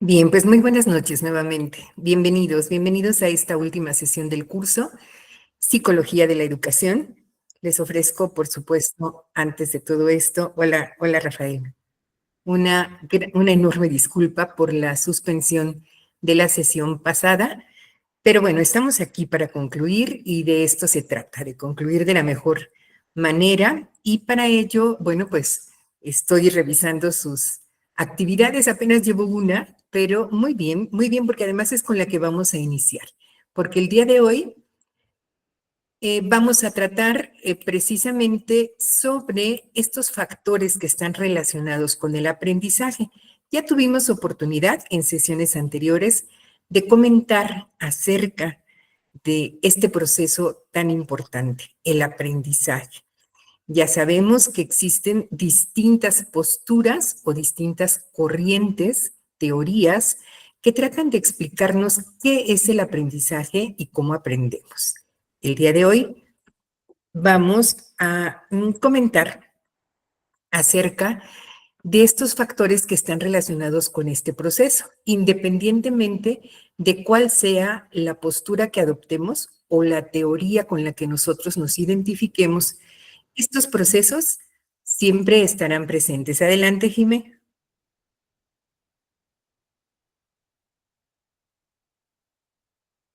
Bien, pues muy buenas noches nuevamente. Bienvenidos a esta última sesión del curso Psicología de la Educación. Les ofrezco, por supuesto, antes de todo esto, hola Rafael, una enorme disculpa por la suspensión de la sesión pasada, pero bueno, estamos aquí para concluir y de esto se trata, de concluir de la mejor manera y para ello, bueno, pues estoy revisando sus actividades, apenas llevo una, pero muy bien, porque además es con la que vamos a iniciar, porque el día de hoy vamos a tratar precisamente sobre estos factores que están relacionados con el aprendizaje. Ya tuvimos oportunidad en sesiones anteriores de comentar acerca de este proceso tan importante, el aprendizaje. Ya sabemos que existen distintas posturas o distintas corrientes, teorías, que tratan de explicarnos qué es el aprendizaje y cómo aprendemos. El día de hoy vamos a comentar acerca de estos factores que están relacionados con este proceso, independientemente de cuál sea la postura que adoptemos o la teoría con la que nosotros nos identifiquemos. Estos procesos siempre estarán presentes. Adelante, Jimé.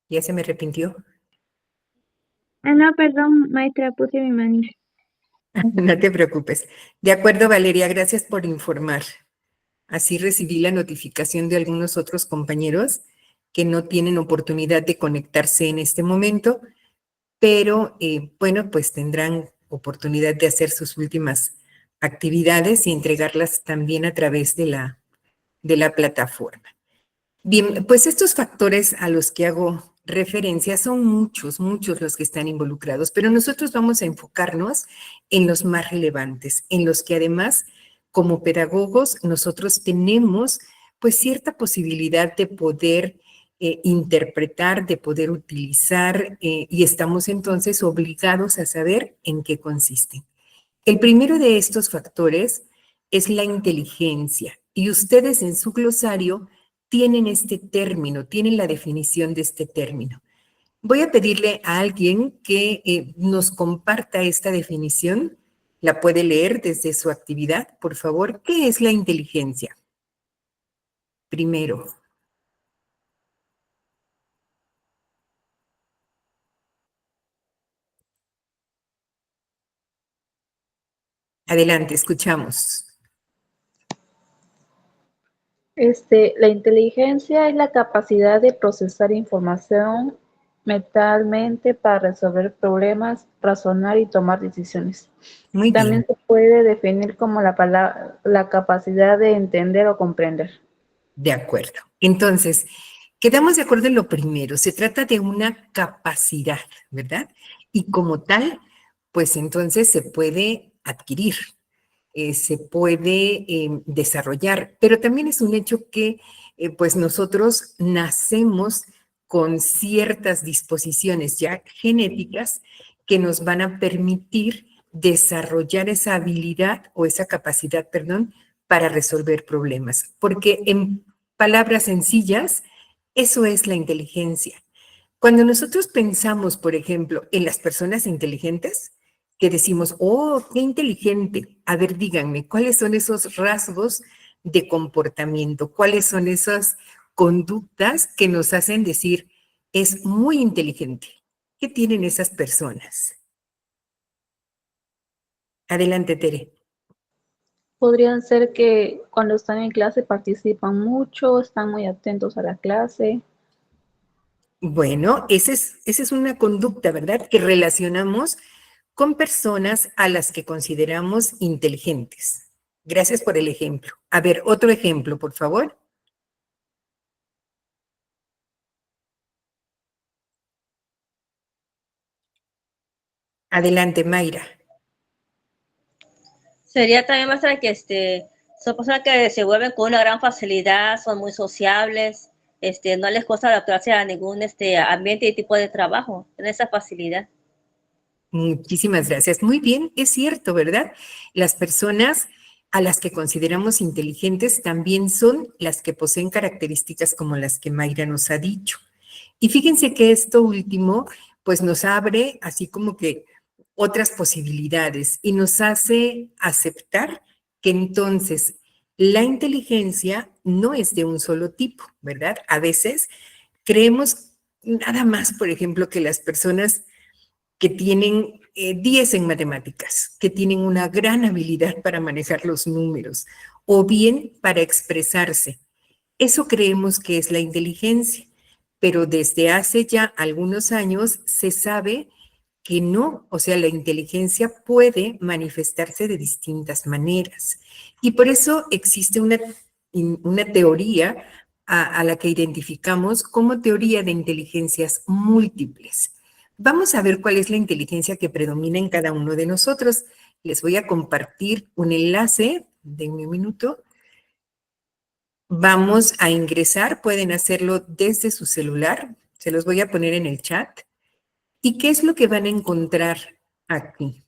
Ya se me arrepintió. No, perdón, maestra, puse mi manita. No te preocupes. De acuerdo, Valeria, gracias por informar. Así recibí la notificación de algunos otros compañeros que no tienen oportunidad de conectarse en este momento, pero bueno, pues tendrán oportunidad de hacer sus últimas actividades y entregarlas también a través de la plataforma. Bien, pues estos factores a los que hago referencia son muchos los que están involucrados, pero nosotros vamos a enfocarnos en los más relevantes, en los que además, como pedagogos, nosotros tenemos pues cierta posibilidad de poder interpretar, de poder utilizar y estamos entonces obligados a saber en qué consisten. El primero de estos factores es la inteligencia y ustedes en su glosario tienen este término, tienen la definición de este término. Voy a pedirle a alguien que nos comparta esta definición. ¿La puede leer desde su actividad, por favor? ¿Qué es la inteligencia? Primero. Adelante, escuchamos. La inteligencia es la capacidad de procesar información mentalmente para resolver problemas, razonar y tomar decisiones. Muy También bien, se puede definir como la capacidad de entender o comprender. de acuerdo. Entonces, quedamos de acuerdo en lo primero. Se trata de una capacidad, ¿verdad? Y como tal, pues entonces se puede adquirir, se puede desarrollar, pero también es un hecho que pues nosotros nacemos con ciertas disposiciones ya genéticas que nos van a permitir desarrollar esa habilidad o esa capacidad, perdón, para resolver problemas. Porque en palabras sencillas, eso es la inteligencia. Cuando nosotros pensamos, por ejemplo, en las personas inteligentes, que decimos, oh, qué inteligente. A ver, díganme, ¿cuáles son esos rasgos de comportamiento? ¿Cuáles son esas conductas que nos hacen decir, es muy inteligente? ¿Qué tienen esas personas? Adelante, Tere. Podrían ser que cuando están en clase participan mucho, están muy atentos a la clase. Bueno, esa es una conducta, ¿verdad? Que relacionamos con personas a las que consideramos inteligentes. Gracias por el ejemplo. A ver, otro ejemplo, por favor. Adelante, Mayra. Sería también maestra que son personas que se vuelven con una gran facilidad, son muy sociables, no les cuesta adaptarse a ningún ambiente y tipo de trabajo, tienen esa facilidad. Muchísimas gracias. Muy bien, es cierto, ¿verdad? Las personas a las que consideramos inteligentes también son las que poseen características como las que Mayra nos ha dicho. Y fíjense que esto último, pues nos abre así como que otras posibilidades y nos hace aceptar que entonces la inteligencia no es de un solo tipo, ¿verdad? A veces creemos nada más, por ejemplo, que las personas que tienen 10 en matemáticas, que tienen una gran habilidad para manejar los números o bien para expresarse. Eso creemos que es la inteligencia, pero desde hace ya algunos años se sabe que no, o sea, la inteligencia puede manifestarse de distintas maneras. Y por eso existe una teoría a la que identificamos como teoría de inteligencias múltiples. Vamos a ver cuál es la inteligencia que predomina en cada uno de nosotros. Les voy a compartir un enlace, denme un minuto. Vamos a ingresar, pueden hacerlo desde su celular, se los voy a poner en el chat. ¿Y qué es lo que van a encontrar aquí?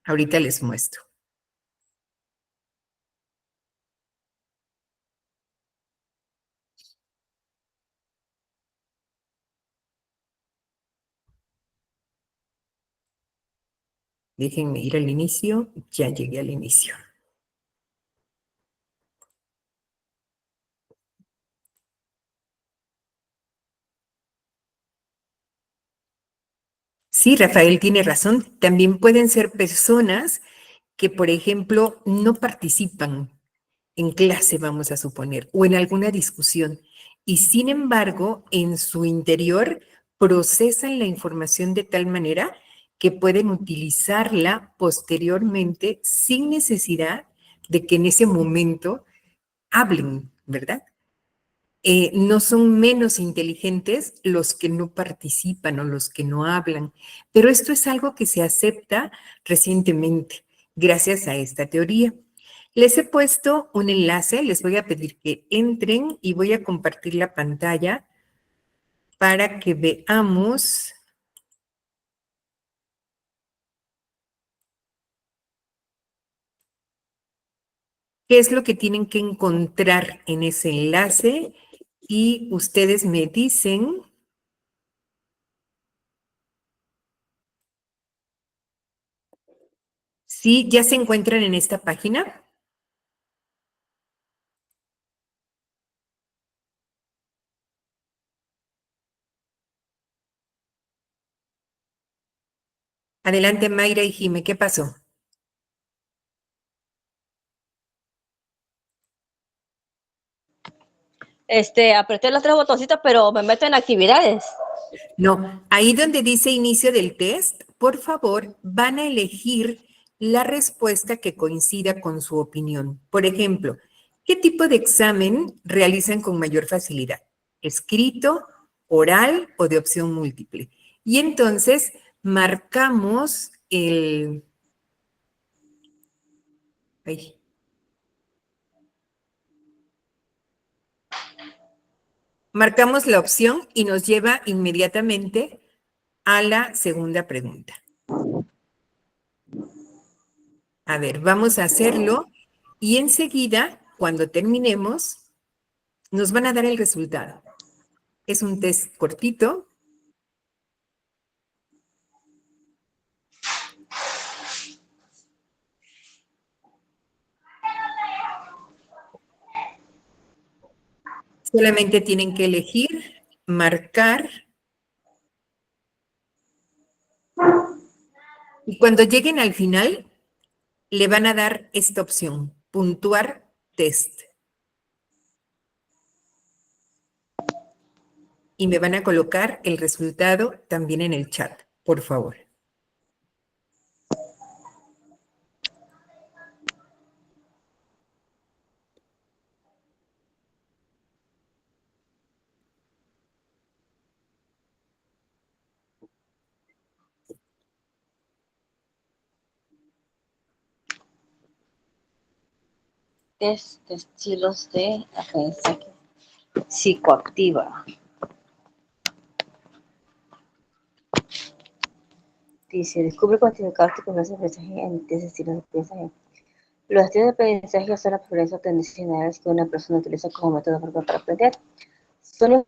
Ahorita les muestro. Déjenme ir al inicio, ya llegué al inicio. Sí, Rafael tiene razón. También pueden ser personas que, por ejemplo, no participan en clase, vamos a suponer, o en alguna discusión, y sin embargo, en su interior procesan la información de tal manera que pueden utilizarla posteriormente sin necesidad de que en ese momento hablen, ¿verdad? No son menos inteligentes los que no participan o los que no hablan, pero esto es algo que se acepta recientemente gracias a esta teoría. Les he puesto un enlace, les voy a pedir que entren y voy a compartir la pantalla para que veamos qué es lo que tienen que encontrar en ese enlace y ustedes me dicen si ya se encuentran en esta página. Adelante, Mayra y Jime, ¿qué pasó? Apreté los tres botoncitos, pero me meto en actividades. No, ahí donde dice inicio del test, por favor, van a elegir la respuesta que coincida con su opinión. Por ejemplo, ¿qué tipo de examen realizan con mayor facilidad? ¿Escrito, oral o de opción múltiple? Y entonces marcamos ay, marcamos la opción y nos lleva inmediatamente a la segunda pregunta. A ver, vamos a hacerlo y enseguida, cuando terminemos, nos van a dar el resultado. Es un test cortito. Solamente tienen que elegir, marcar. Y cuando lleguen al final, le van a dar esta opción, puntuar test. Y me van a colocar el resultado también en el chat, por favor. Test de estilos de agencia psicoactiva. Dice, descubre contenido cáustico en los mensajes en test estilos de pensamiento. Los estilos de aprendizaje son las preferencias tradicionales que una persona utiliza como método propio para aprender. Son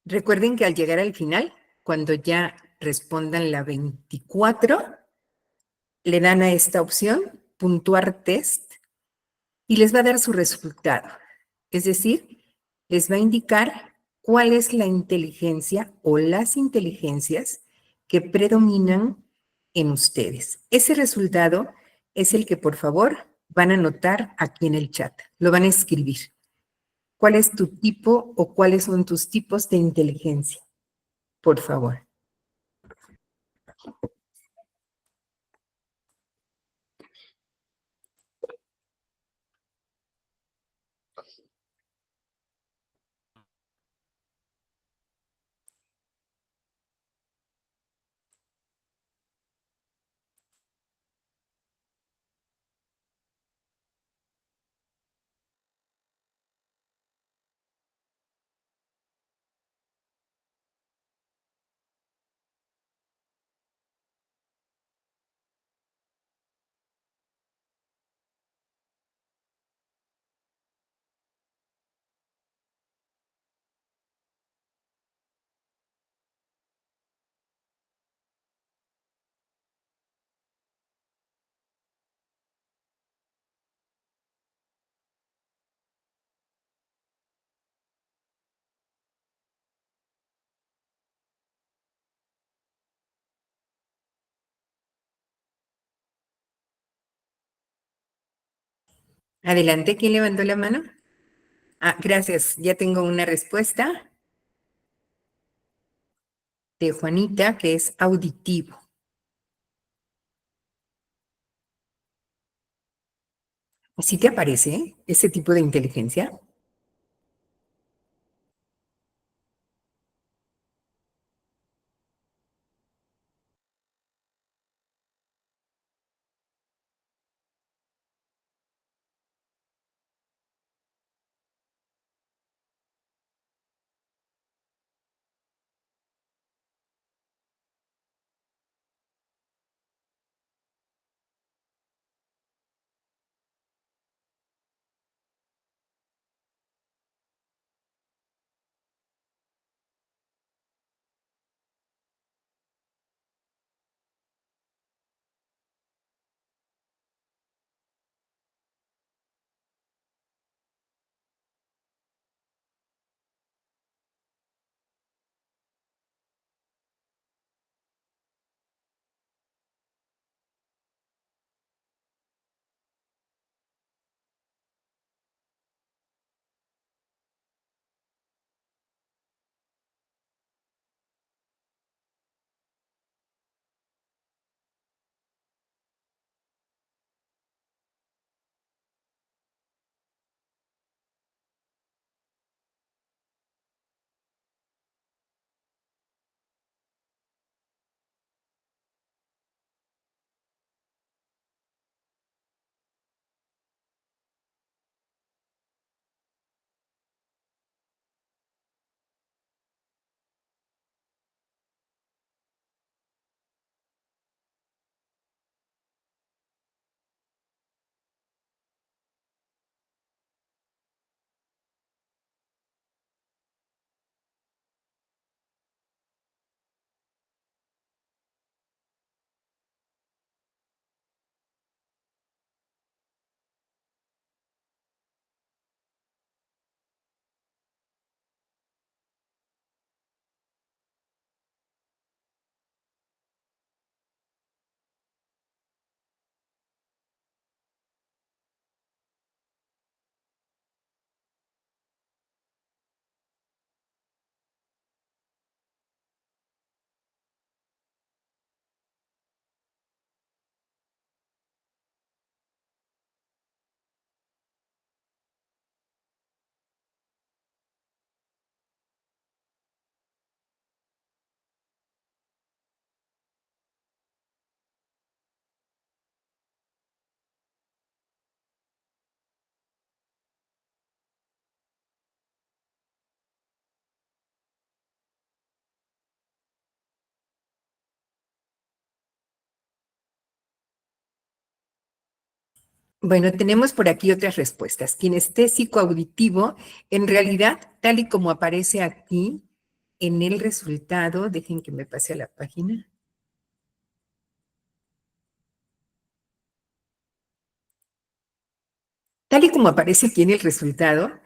Recuerden que al llegar al final, cuando ya respondan la 24, le dan a esta opción, puntuar test, y les va a dar su resultado. Es decir, les va a indicar cuál es la inteligencia o las inteligencias que predominan en ustedes. Ese resultado es el que, por favor, van a anotar aquí en el chat. Lo van a escribir. ¿Cuál es tu tipo o cuáles son tus tipos de inteligencia? Por favor. Adelante, ¿quién levantó la mano? Ah, gracias. Ya tengo una respuesta de Juanita, que es auditivo. ¿Sí te aparece ese tipo de inteligencia? Bueno, tenemos por aquí otras respuestas. Kinestésico auditivo, en realidad, tal y como aparece aquí en el resultado, dejen que me pase a la página. Tal y como aparece aquí en el resultado,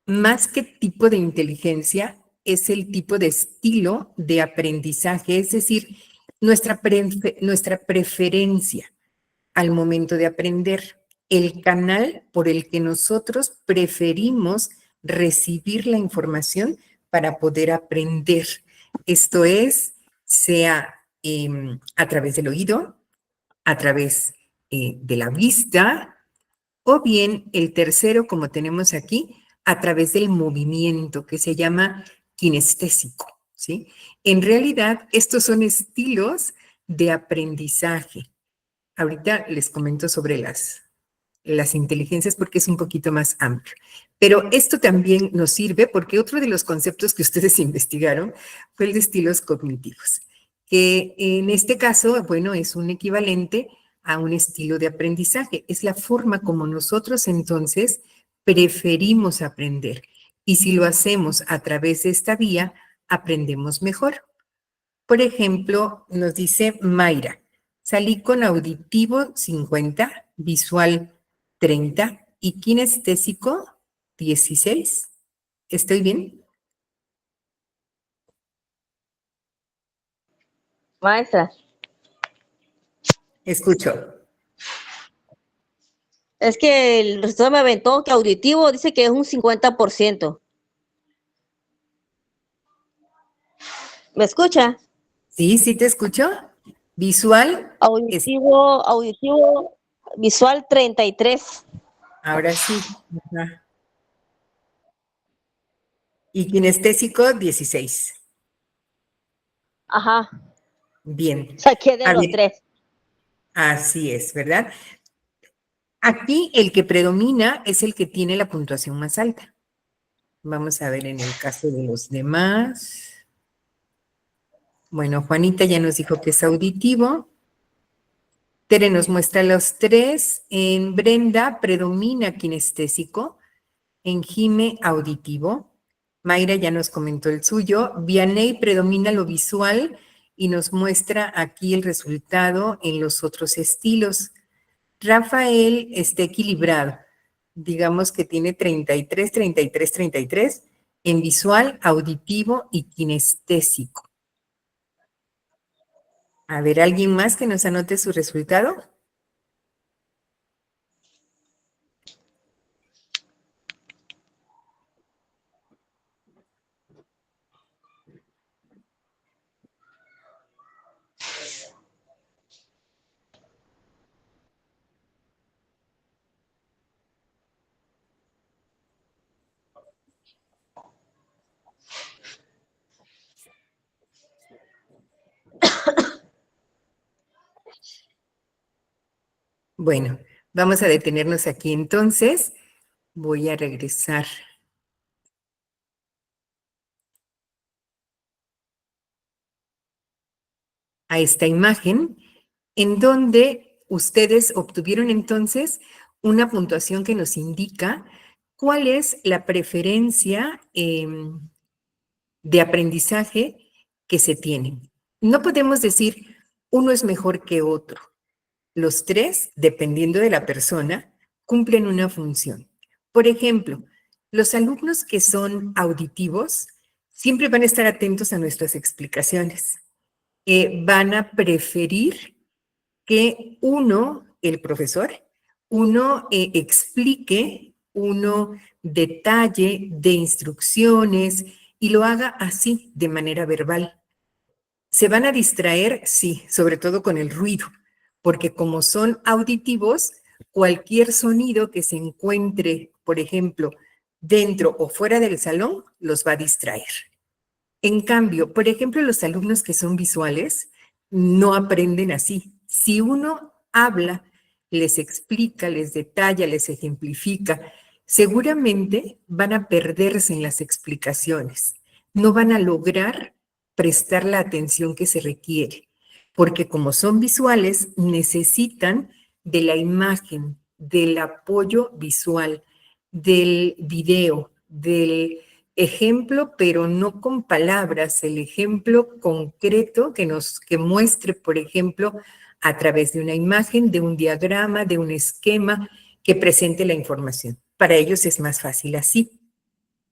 más que tipo de inteligencia, es el tipo de estilo de aprendizaje, es decir, nuestra preferencia al momento de aprender, el canal por el que nosotros preferimos recibir la información para poder aprender. Esto es, sea a través del oído, a través de la vista, o bien el tercero, como tenemos aquí, a través del movimiento, que se llama kinestésico, ¿sí? En realidad, estos son estilos de aprendizaje. Ahorita les comento sobre las inteligencias porque es un poquito más amplio. Pero esto también nos sirve porque otro de los conceptos que ustedes investigaron fue el de estilos cognitivos, que en este caso, bueno, es un equivalente a un estilo de aprendizaje. Es la forma como nosotros entonces preferimos aprender. Y si lo hacemos a través de esta vía, aprendemos mejor. Por ejemplo, nos dice Mayra, salí con auditivo 50, visual 30 y kinestésico 16. ¿Estoy bien? Maestra, Escucho. es que el resultado me aventó que auditivo dice que es un 50%. ¿Me escucha? Sí, sí te escucho. Visual es, Auditivo, visual 33. ahora sí. Ajá. Y kinestésico 16. Ajá, Bien. saqué de A los ver, tres. así es, ¿verdad? Aquí el que predomina es el que tiene la puntuación más alta. Vamos a ver en el caso de los demás. Bueno, Juanita ya nos dijo que es auditivo. Tere nos muestra los tres. En Brenda predomina kinestésico. En Jime, auditivo. Mayra ya nos comentó el suyo. Vianey predomina lo visual y nos muestra aquí el resultado en los otros estilos. Rafael está equilibrado. Digamos que tiene 33, 33, 33 en visual, auditivo y kinestésico. A ver, ¿alguien más que nos anote su resultado? Bueno, vamos a detenernos aquí entonces. Voy a regresar a esta imagen en donde ustedes obtuvieron entonces una puntuación que nos indica cuál es la preferencia de aprendizaje que se tiene. No podemos decir uno es mejor que otro. Los tres, dependiendo de la persona, cumplen una función. Por ejemplo, los alumnos que son auditivos siempre van a estar atentos a nuestras explicaciones. Van a preferir que uno, el profesor, uno explique, uno detalle de instrucciones y lo haga así, de manera verbal. ¿Se van a distraer? Sí, sobre todo con el ruido, porque como son auditivos, cualquier sonido que se encuentre, por ejemplo, dentro o fuera del salón, los va a distraer. En cambio, por ejemplo, los alumnos que son visuales no aprenden así. Si uno habla, les explica, les detalla, les ejemplifica, seguramente van a perderse en las explicaciones. No van a lograr prestar la atención que se requiere, porque como son visuales, necesitan de la imagen, del apoyo visual, del video, del ejemplo, pero no con palabras, el ejemplo concreto que muestre, por ejemplo, a través de una imagen, de un diagrama, de un esquema que presente la información. Para ellos es más fácil así.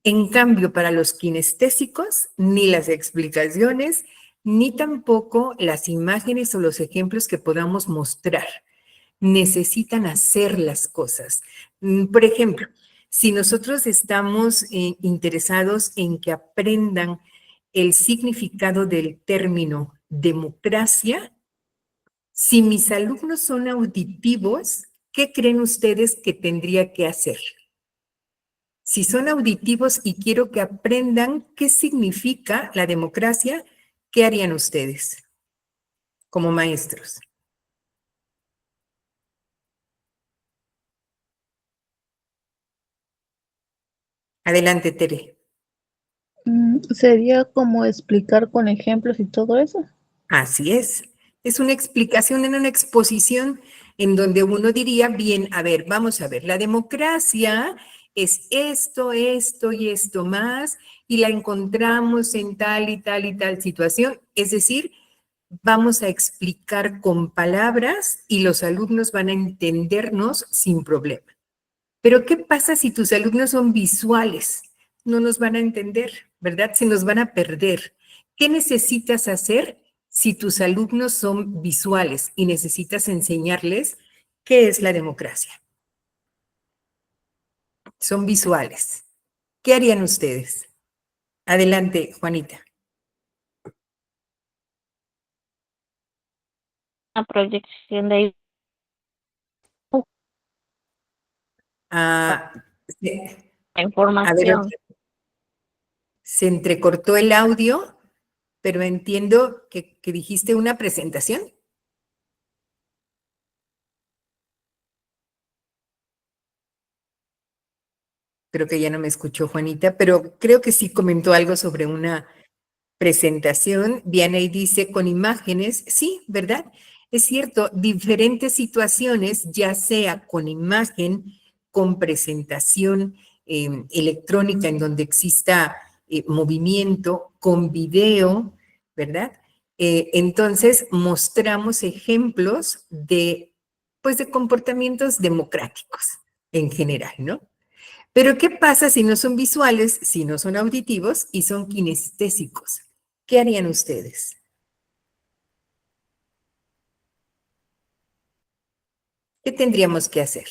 En cambio, para los kinestésicos, ni las explicaciones, ni tampoco las imágenes o los ejemplos que podamos mostrar. Necesitan hacer las cosas. Por ejemplo, si nosotros estamos interesados en que aprendan el significado del término democracia, si mis alumnos son auditivos, ¿qué creen ustedes que tendría que hacer? Si son auditivos y quiero que aprendan qué significa la democracia, ¿qué harían ustedes como maestros? Adelante, Tere. Sería como explicar con ejemplos y todo eso. Así es. Es una explicación en una exposición en donde uno diría, bien, a ver, vamos a ver, la democracia es esto, esto y esto más, y la encontramos en tal y tal y tal situación. Es decir, vamos a explicar con palabras y los alumnos van a entendernos sin problema. Pero ¿qué pasa si tus alumnos son visuales? No nos van a entender, ¿verdad? Se nos van a perder. ¿Qué necesitas hacer si tus alumnos son visuales y necesitas enseñarles qué es la democracia? Son visuales. ¿Qué harían ustedes? Adelante, Juanita. Una proyección de Ah, a ver, información. se entrecortó el audio, pero entiendo que dijiste una presentación. Creo que ya no me escuchó Juanita, pero creo que sí comentó algo sobre una presentación. Vianey dice con imágenes, sí, ¿verdad? Es cierto, diferentes situaciones, ya sea con imagen, con presentación electrónica en donde exista movimiento, con video, ¿verdad? Entonces, mostramos ejemplos de, pues, de comportamientos democráticos en general, ¿no? Pero ¿qué pasa si no son visuales, si no son auditivos y son kinestésicos? ¿Qué harían ustedes? ¿Qué tendríamos que hacer?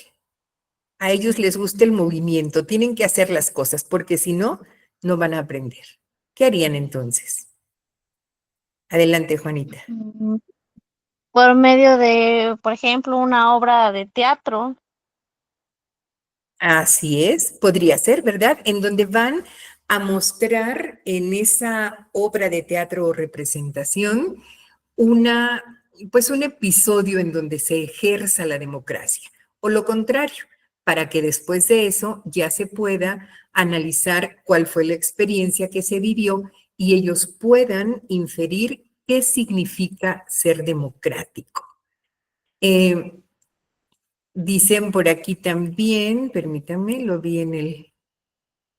A ellos les gusta el movimiento, tienen que hacer las cosas, porque si no, no van a aprender. ¿Qué harían entonces? Adelante, Juanita. Por medio de, por ejemplo, una obra de teatro. Así es, podría ser, ¿verdad? En donde van a mostrar en esa obra de teatro o representación pues un episodio en donde se ejerza la democracia, o lo contrario, para que después de eso ya se pueda analizar cuál fue la experiencia que se vivió y ellos puedan inferir qué significa ser democrático. Dicen por aquí también, permítanme, lo vi en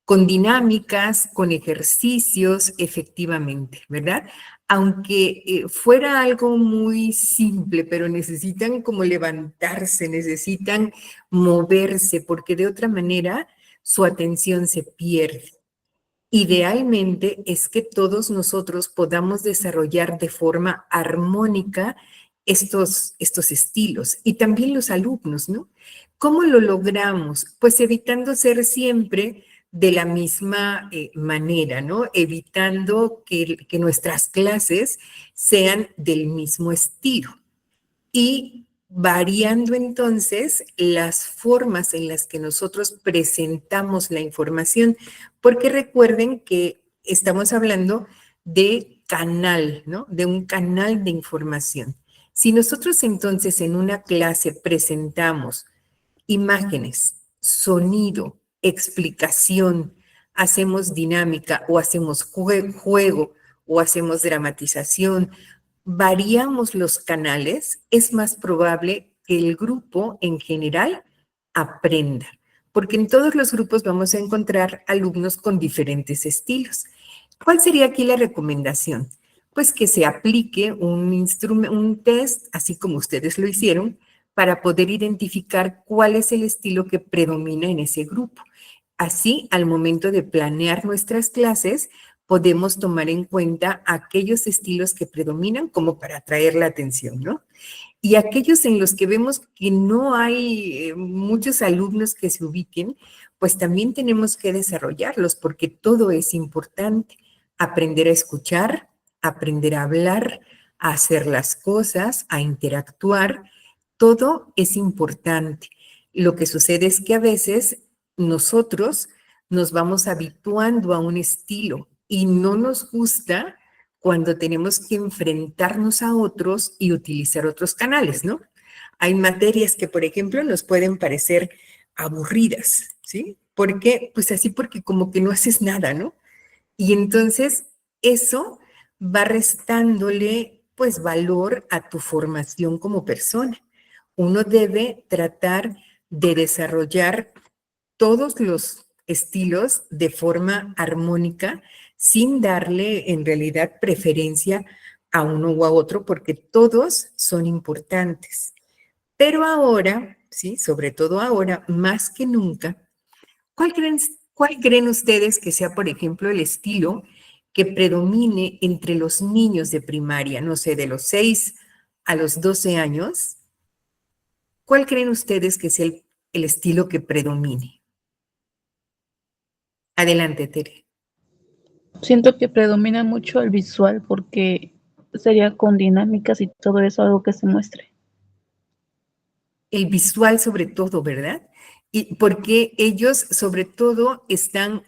con dinámicas, con ejercicios, efectivamente, ¿verdad? Aunque fuera algo muy simple, pero necesitan como levantarse, necesitan moverse, porque de otra manera su atención se pierde. Idealmente es que todos nosotros podamos desarrollar de forma armónica estos estilos y también los alumnos, ¿no? ¿Cómo lo logramos? Pues evitando ser siempre de la misma manera, ¿no? Evitando que nuestras clases sean del mismo estilo y variando entonces las formas en las que nosotros presentamos la información, porque recuerden que estamos hablando de canal, ¿no? De un canal de información. Si nosotros entonces en una clase presentamos imágenes, sonido, explicación, hacemos dinámica o hacemos juego o hacemos dramatización, variamos los canales, es más probable que el grupo en general aprenda, porque en todos los grupos vamos a encontrar alumnos con diferentes estilos. ¿Cuál sería aquí la recomendación? Pues que se aplique un test, así como ustedes lo hicieron, para poder identificar cuál es el estilo que predomina en ese grupo. Así, al momento de planear nuestras clases, podemos tomar en cuenta aquellos estilos que predominan como para atraer la atención, ¿no? Y aquellos en los que vemos que no hay muchos alumnos que se ubiquen, pues también tenemos que desarrollarlos porque todo es importante. Aprender a escuchar, aprender a hablar, a hacer las cosas, a interactuar, todo es importante. Lo que sucede es que a veces nosotros nos vamos habituando a un estilo y no nos gusta cuando tenemos que enfrentarnos a otros y utilizar otros canales, ¿no? Hay materias que, por ejemplo, nos pueden parecer aburridas, ¿sí? ¿Por qué? Pues así porque como que no haces nada, ¿no? Y entonces eso va restándole, pues, valor a tu formación como persona. Uno debe tratar de desarrollar todos los estilos de forma armónica sin darle en realidad preferencia a uno u a otro porque todos son importantes. Pero ahora, sí, sobre todo ahora, más que nunca, ¿cuál creen, cuál creen ustedes que sea, por ejemplo, el estilo que predomine entre los niños de primaria, no sé, de los 6 a los 12 años? ¿Cuál creen ustedes que sea el estilo que predomine? Adelante, Tere. Siento que predomina mucho el visual porque sería con dinámicas y todo eso algo que se muestre. El visual sobre todo, ¿verdad? Y porque ellos sobre todo están,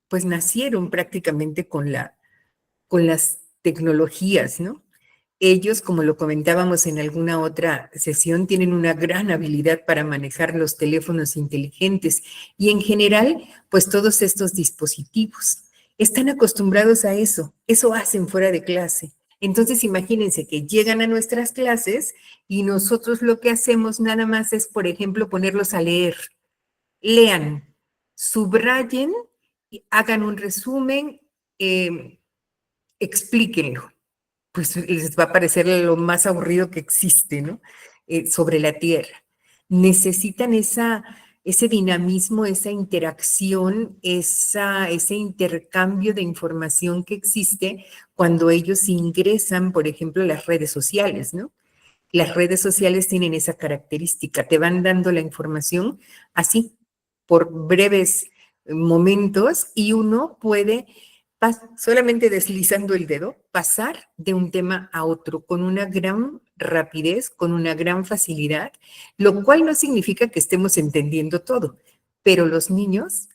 pues nacieron prácticamente con las tecnologías, ¿no? Ellos, como lo comentábamos en alguna otra sesión, tienen una gran habilidad para manejar los teléfonos inteligentes y en general, pues todos estos dispositivos. Están acostumbrados a eso hacen fuera de clase. Entonces, imagínense que llegan a nuestras clases y nosotros lo que hacemos nada más es, por ejemplo, ponerlos a leer. Lean, subrayen, hagan un resumen, explíquenlo pues les va a parecer lo más aburrido que existe, ¿no? Sobre la Tierra. Necesitan ese dinamismo, esa interacción, ese intercambio de información que existe cuando ellos ingresan, por ejemplo, a las redes sociales, ¿no? Las redes sociales tienen esa característica, te van dando la información así, por breves momentos, y uno puede solamente deslizando el dedo, pasar de un tema a otro con una gran rapidez, con una gran facilidad, lo cual no significa que estemos entendiendo todo, pero los niños,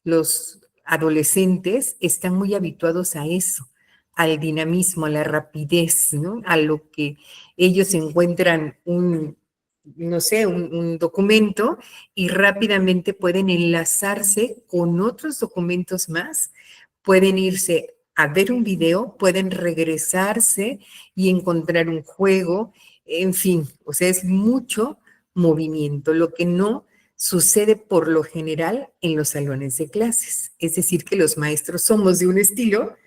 los adolescentes, están muy habituados a eso, al dinamismo, a la rapidez, ¿no? A lo que ellos encuentran no sé, un documento y rápidamente pueden enlazarse con otros documentos más, pueden irse a ver un video, pueden regresarse y encontrar un juego, en fin, o sea, es mucho movimiento, lo que no sucede por lo general en los salones de clases. Es decir, que los maestros somos de un estilo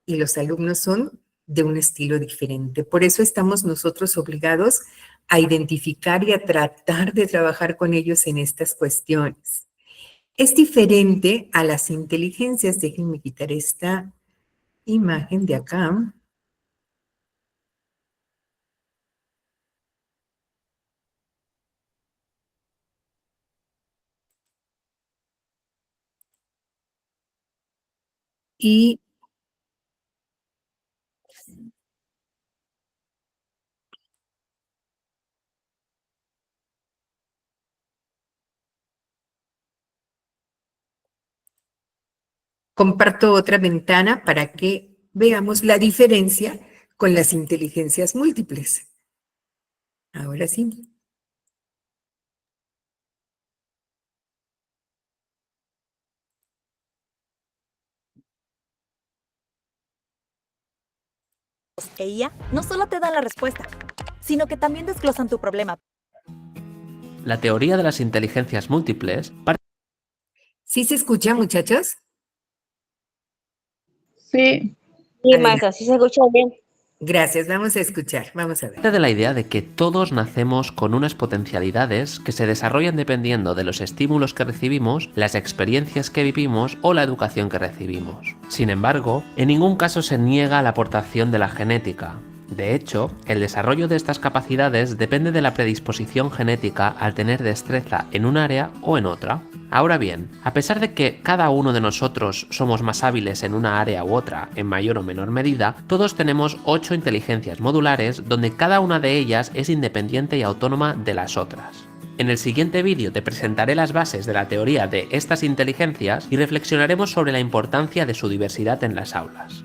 y los alumnos son de un estilo diferente. Por eso estamos nosotros obligados a identificar y a tratar de trabajar con ellos en estas cuestiones. Es diferente a las inteligencias. Déjenme quitar esta imagen de acá. Y comparto otra ventana para que veamos la diferencia con las inteligencias múltiples. Ahora sí. E IA no solo te dan la respuesta, sino que también desglosan tu problema. La teoría de las inteligencias múltiples parte ¿Sí se escucha, muchachos? Sí, Sí, Adelante. maestra, sí se escucha bien. Gracias, vamos a escuchar, vamos a ver. Parte de la idea de que todos nacemos con unas potencialidades que se desarrollan dependiendo de los estímulos que recibimos, las experiencias que vivimos o la educación que recibimos. Sin embargo, en ningún caso se niega la aportación de la genética. De hecho, el desarrollo de estas capacidades depende de la predisposición genética al tener destreza en un área o en otra. Ahora bien, a pesar de que cada uno de nosotros somos más hábiles en una área u otra en mayor o menor medida, todos tenemos 8 inteligencias modulares donde cada una de ellas es independiente y autónoma de las otras. En el siguiente vídeo te presentaré las bases de la teoría de estas inteligencias y reflexionaremos sobre la importancia de su diversidad en las aulas.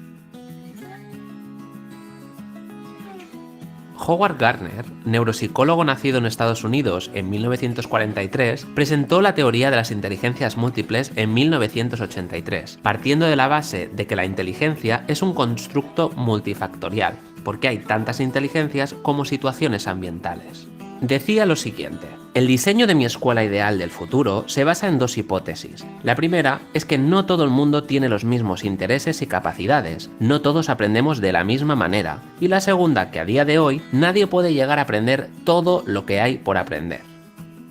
Howard Gardner, neuropsicólogo nacido en Estados Unidos en 1943, presentó la teoría de las inteligencias múltiples en 1983, partiendo de la base de que la inteligencia es un constructo multifactorial, porque hay tantas inteligencias como situaciones ambientales. Decía lo siguiente: el diseño de mi escuela ideal del futuro se basa en 2 hipótesis. La primera es que no todo el mundo tiene los mismos intereses y capacidades, no todos aprendemos de la misma manera, y la segunda, que a día de hoy nadie puede llegar a aprender todo lo que hay por aprender.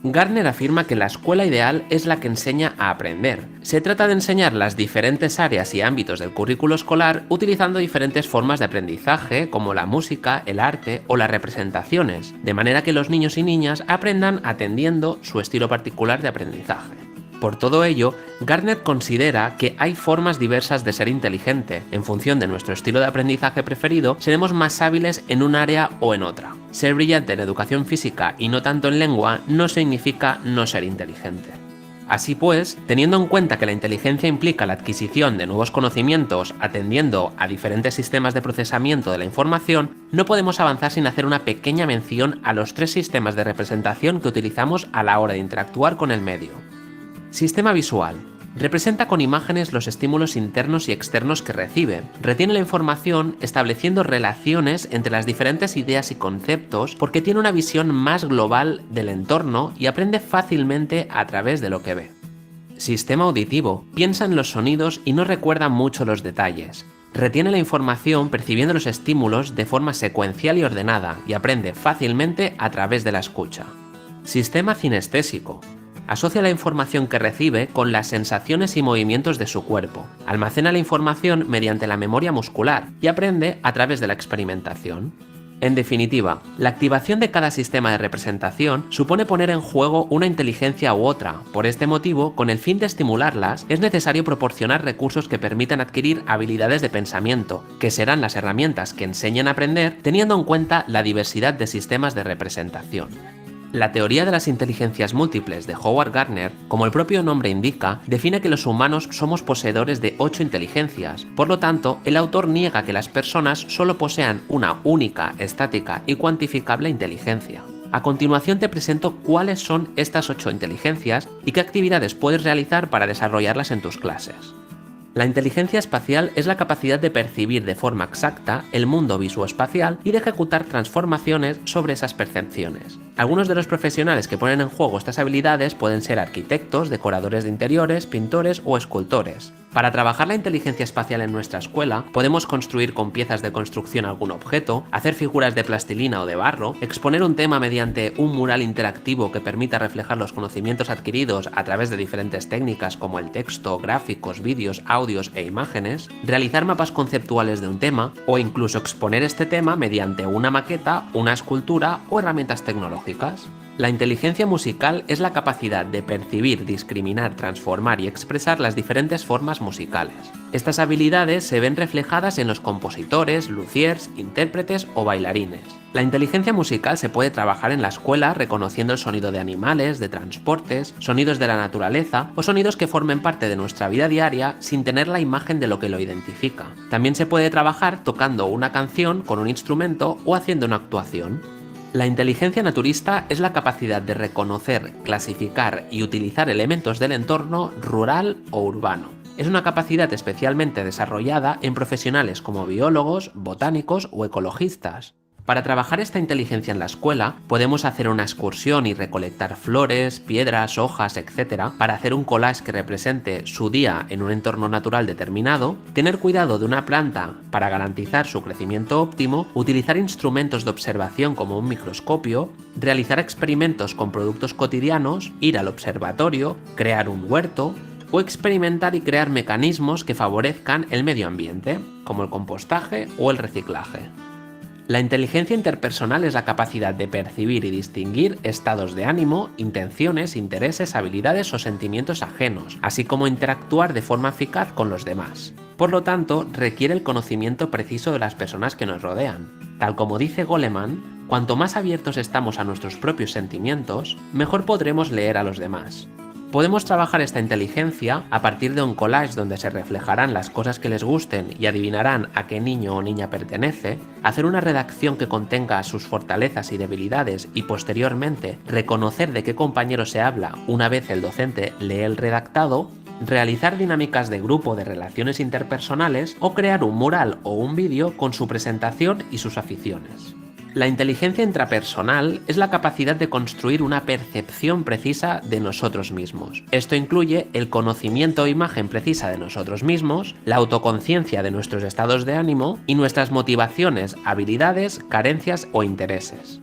Gardner afirma que la escuela ideal es la que enseña a aprender. Se trata de enseñar las diferentes áreas y ámbitos del currículo escolar utilizando diferentes formas de aprendizaje como la música, el arte o las representaciones, de manera que los niños y niñas aprendan atendiendo su estilo particular de aprendizaje. Por todo ello, Gardner considera que hay formas diversas de ser inteligente. En función de nuestro estilo de aprendizaje preferido, seremos más hábiles en un área o en otra. Ser brillante en educación física y no tanto en lengua no significa no ser inteligente. Así pues, teniendo en cuenta que la inteligencia implica la adquisición de nuevos conocimientos atendiendo a diferentes sistemas de procesamiento de la información, no podemos avanzar sin hacer una pequeña mención a los 3 sistemas de representación que utilizamos a la hora de interactuar con el medio. Sistema visual. Representa con imágenes los estímulos internos y externos que recibe. Retiene la información estableciendo relaciones entre las diferentes ideas y conceptos porque tiene una visión más global del entorno y aprende fácilmente a través de lo que ve. Sistema auditivo. Piensa en los sonidos y no recuerda mucho los detalles. Retiene la información percibiendo los estímulos de forma secuencial y ordenada y aprende fácilmente a través de la escucha. Sistema cinestésico. Asocia la información que recibe con las sensaciones y movimientos de su cuerpo. Almacena la información mediante la memoria muscular y aprende a través de la experimentación. En definitiva, la activación de cada sistema de representación supone poner en juego una inteligencia u otra. Por este motivo, con el fin de estimularlas, es necesario proporcionar recursos que permitan adquirir habilidades de pensamiento, que serán las herramientas que enseñen a aprender teniendo en cuenta la diversidad de sistemas de representación. La teoría de las inteligencias múltiples de Howard Gardner, como el propio nombre indica, define que los humanos somos poseedores de 8 inteligencias. Por lo tanto, el autor niega que las personas solo posean una única, estática y cuantificable inteligencia. A continuación te presento cuáles son estas 8 inteligencias y qué actividades puedes realizar para desarrollarlas en tus clases. La inteligencia espacial es la capacidad de percibir de forma exacta el mundo visoespacial y de ejecutar transformaciones sobre esas percepciones. Algunos de los profesionales que ponen en juego estas habilidades pueden ser arquitectos, decoradores de interiores, pintores o escultores. Para trabajar la inteligencia espacial en nuestra escuela, podemos construir con piezas de construcción algún objeto, hacer figuras de plastilina o de barro, exponer un tema mediante un mural interactivo que permita reflejar los conocimientos adquiridos a través de diferentes técnicas como el texto, gráficos, vídeos, audios e imágenes, realizar mapas conceptuales de un tema o incluso exponer este tema mediante una maqueta, una escultura o herramientas tecnológicas. La inteligencia musical es la capacidad de percibir, discriminar, transformar y expresar las diferentes formas musicales. Estas habilidades se ven reflejadas en los compositores, luthiers, intérpretes o bailarines. La inteligencia musical se puede trabajar en la escuela reconociendo el sonido de animales, de transportes, sonidos de la naturaleza o sonidos que formen parte de nuestra vida diaria sin tener la imagen de lo que lo identifica. También se puede trabajar tocando una canción con un instrumento o haciendo una actuación. La inteligencia naturista es la capacidad de reconocer, clasificar y utilizar elementos del entorno rural o urbano. Es una capacidad especialmente desarrollada en profesionales como biólogos, botánicos o ecologistas. Para trabajar esta inteligencia en la escuela, podemos hacer una excursión y recolectar flores, piedras, hojas, etc. para hacer un collage que represente su día en un entorno natural determinado, tener cuidado de una planta para garantizar su crecimiento óptimo, utilizar instrumentos de observación como un microscopio, realizar experimentos con productos cotidianos, ir al observatorio, crear un huerto, o experimentar y crear mecanismos que favorezcan el medio ambiente, como el compostaje o el reciclaje. La inteligencia interpersonal es la capacidad de percibir y distinguir estados de ánimo, intenciones, intereses, habilidades o sentimientos ajenos, así como interactuar de forma eficaz con los demás. Por lo tanto, requiere el conocimiento preciso de las personas que nos rodean. Tal como dice Goleman, cuanto más abiertos estamos a nuestros propios sentimientos, mejor podremos leer a los demás. Podemos trabajar esta inteligencia a partir de un collage donde se reflejarán las cosas que les gusten y adivinarán a qué niño o niña pertenece, hacer una redacción que contenga sus fortalezas y debilidades y posteriormente reconocer de qué compañero se habla una vez el docente lee el redactado, realizar dinámicas de grupo de relaciones interpersonales o crear un mural o un vídeo con su presentación y sus aficiones. La inteligencia intrapersonal es la capacidad de construir una percepción precisa de nosotros mismos. Esto incluye el conocimiento o imagen precisa de nosotros mismos, la autoconciencia de nuestros estados de ánimo y nuestras motivaciones, habilidades, carencias o intereses.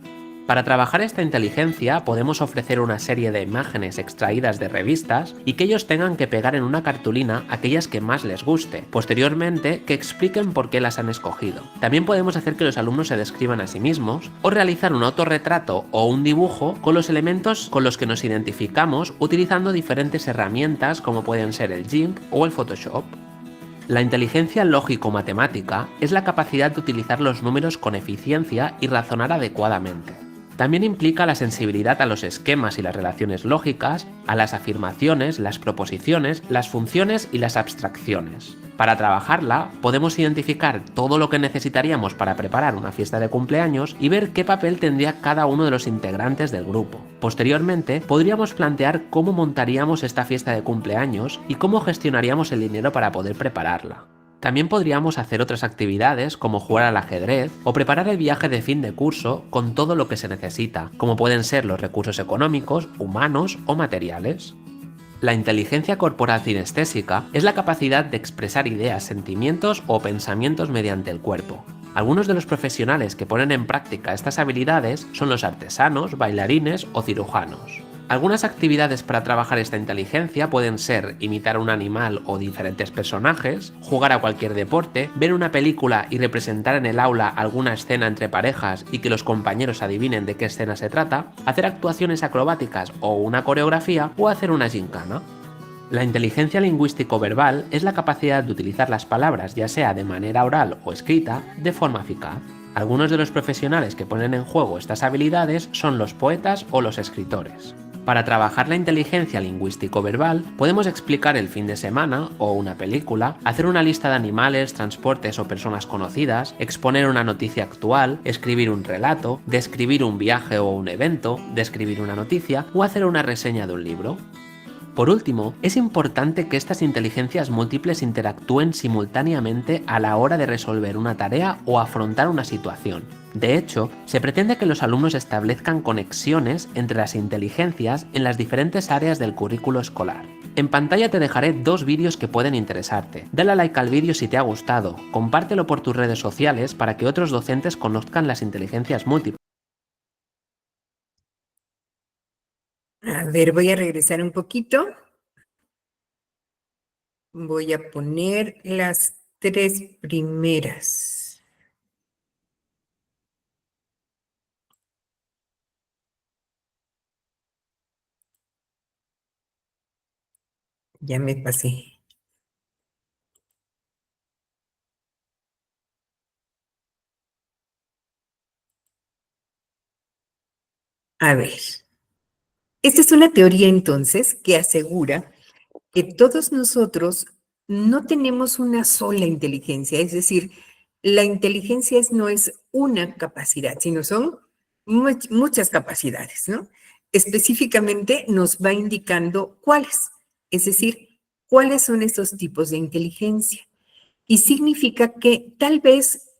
Para trabajar esta inteligencia podemos ofrecer una serie de imágenes extraídas de revistas y que ellos tengan que pegar en una cartulina aquellas que más les guste, posteriormente que expliquen por qué las han escogido. También podemos hacer que los alumnos se describan a sí mismos o realizar un autorretrato o un dibujo con los elementos con los que nos identificamos utilizando diferentes herramientas como pueden ser el GIMP o el Photoshop. La inteligencia lógico-matemática es la capacidad de utilizar los números con eficiencia y razonar adecuadamente. También implica la sensibilidad a los esquemas y las relaciones lógicas, a las afirmaciones, las proposiciones, las funciones y las abstracciones. Para trabajarla, podemos identificar todo lo que necesitaríamos para preparar una fiesta de cumpleaños y ver qué papel tendría cada uno de los integrantes del grupo. Posteriormente, podríamos plantear cómo montaríamos esta fiesta de cumpleaños y cómo gestionaríamos el dinero para poder prepararla. También podríamos hacer otras actividades como jugar al ajedrez o preparar el viaje de fin de curso con todo lo que se necesita, como pueden ser los recursos económicos, humanos o materiales. La inteligencia corporal cinestésica es la capacidad de expresar ideas, sentimientos o pensamientos mediante el cuerpo. Algunos de los profesionales que ponen en práctica estas habilidades son los artesanos, bailarines o cirujanos. Algunas actividades para trabajar esta inteligencia pueden ser imitar a un animal o diferentes personajes, jugar a cualquier deporte, ver una película y representar en el aula alguna escena entre parejas y que los compañeros adivinen de qué escena se trata, hacer actuaciones acrobáticas o una coreografía o hacer una gincana. La inteligencia lingüístico-verbal es la capacidad de utilizar las palabras, ya sea de manera oral o escrita, de forma eficaz. Algunos de los profesionales que ponen en juego estas habilidades son los poetas o los escritores. Para trabajar la inteligencia lingüístico-verbal, podemos explicar el fin de semana o una película, hacer una lista de animales, transportes o personas conocidas, exponer una noticia actual, escribir un relato, describir un viaje o un evento, describir una noticia o hacer una reseña de un libro. Por último, es importante que estas inteligencias múltiples interactúen simultáneamente a la hora de resolver una tarea o afrontar una situación. De hecho, se pretende que los alumnos establezcan conexiones entre las inteligencias en las diferentes áreas del currículo escolar. En pantalla te dejaré 2 vídeos que pueden interesarte. Dale a like al vídeo si te ha gustado, compártelo por tus redes sociales para que otros docentes conozcan las inteligencias múltiples. A ver, voy a regresar un poquito. Voy a poner las 3 primeras. Ya me pasé. A ver. Esta es una teoría entonces que asegura que todos nosotros no tenemos una sola inteligencia, es decir, la inteligencia no es una capacidad, sino son muchas capacidades, ¿no? Específicamente nos va indicando cuáles, es decir, cuáles son estos tipos de inteligencia. Y significa que tal vez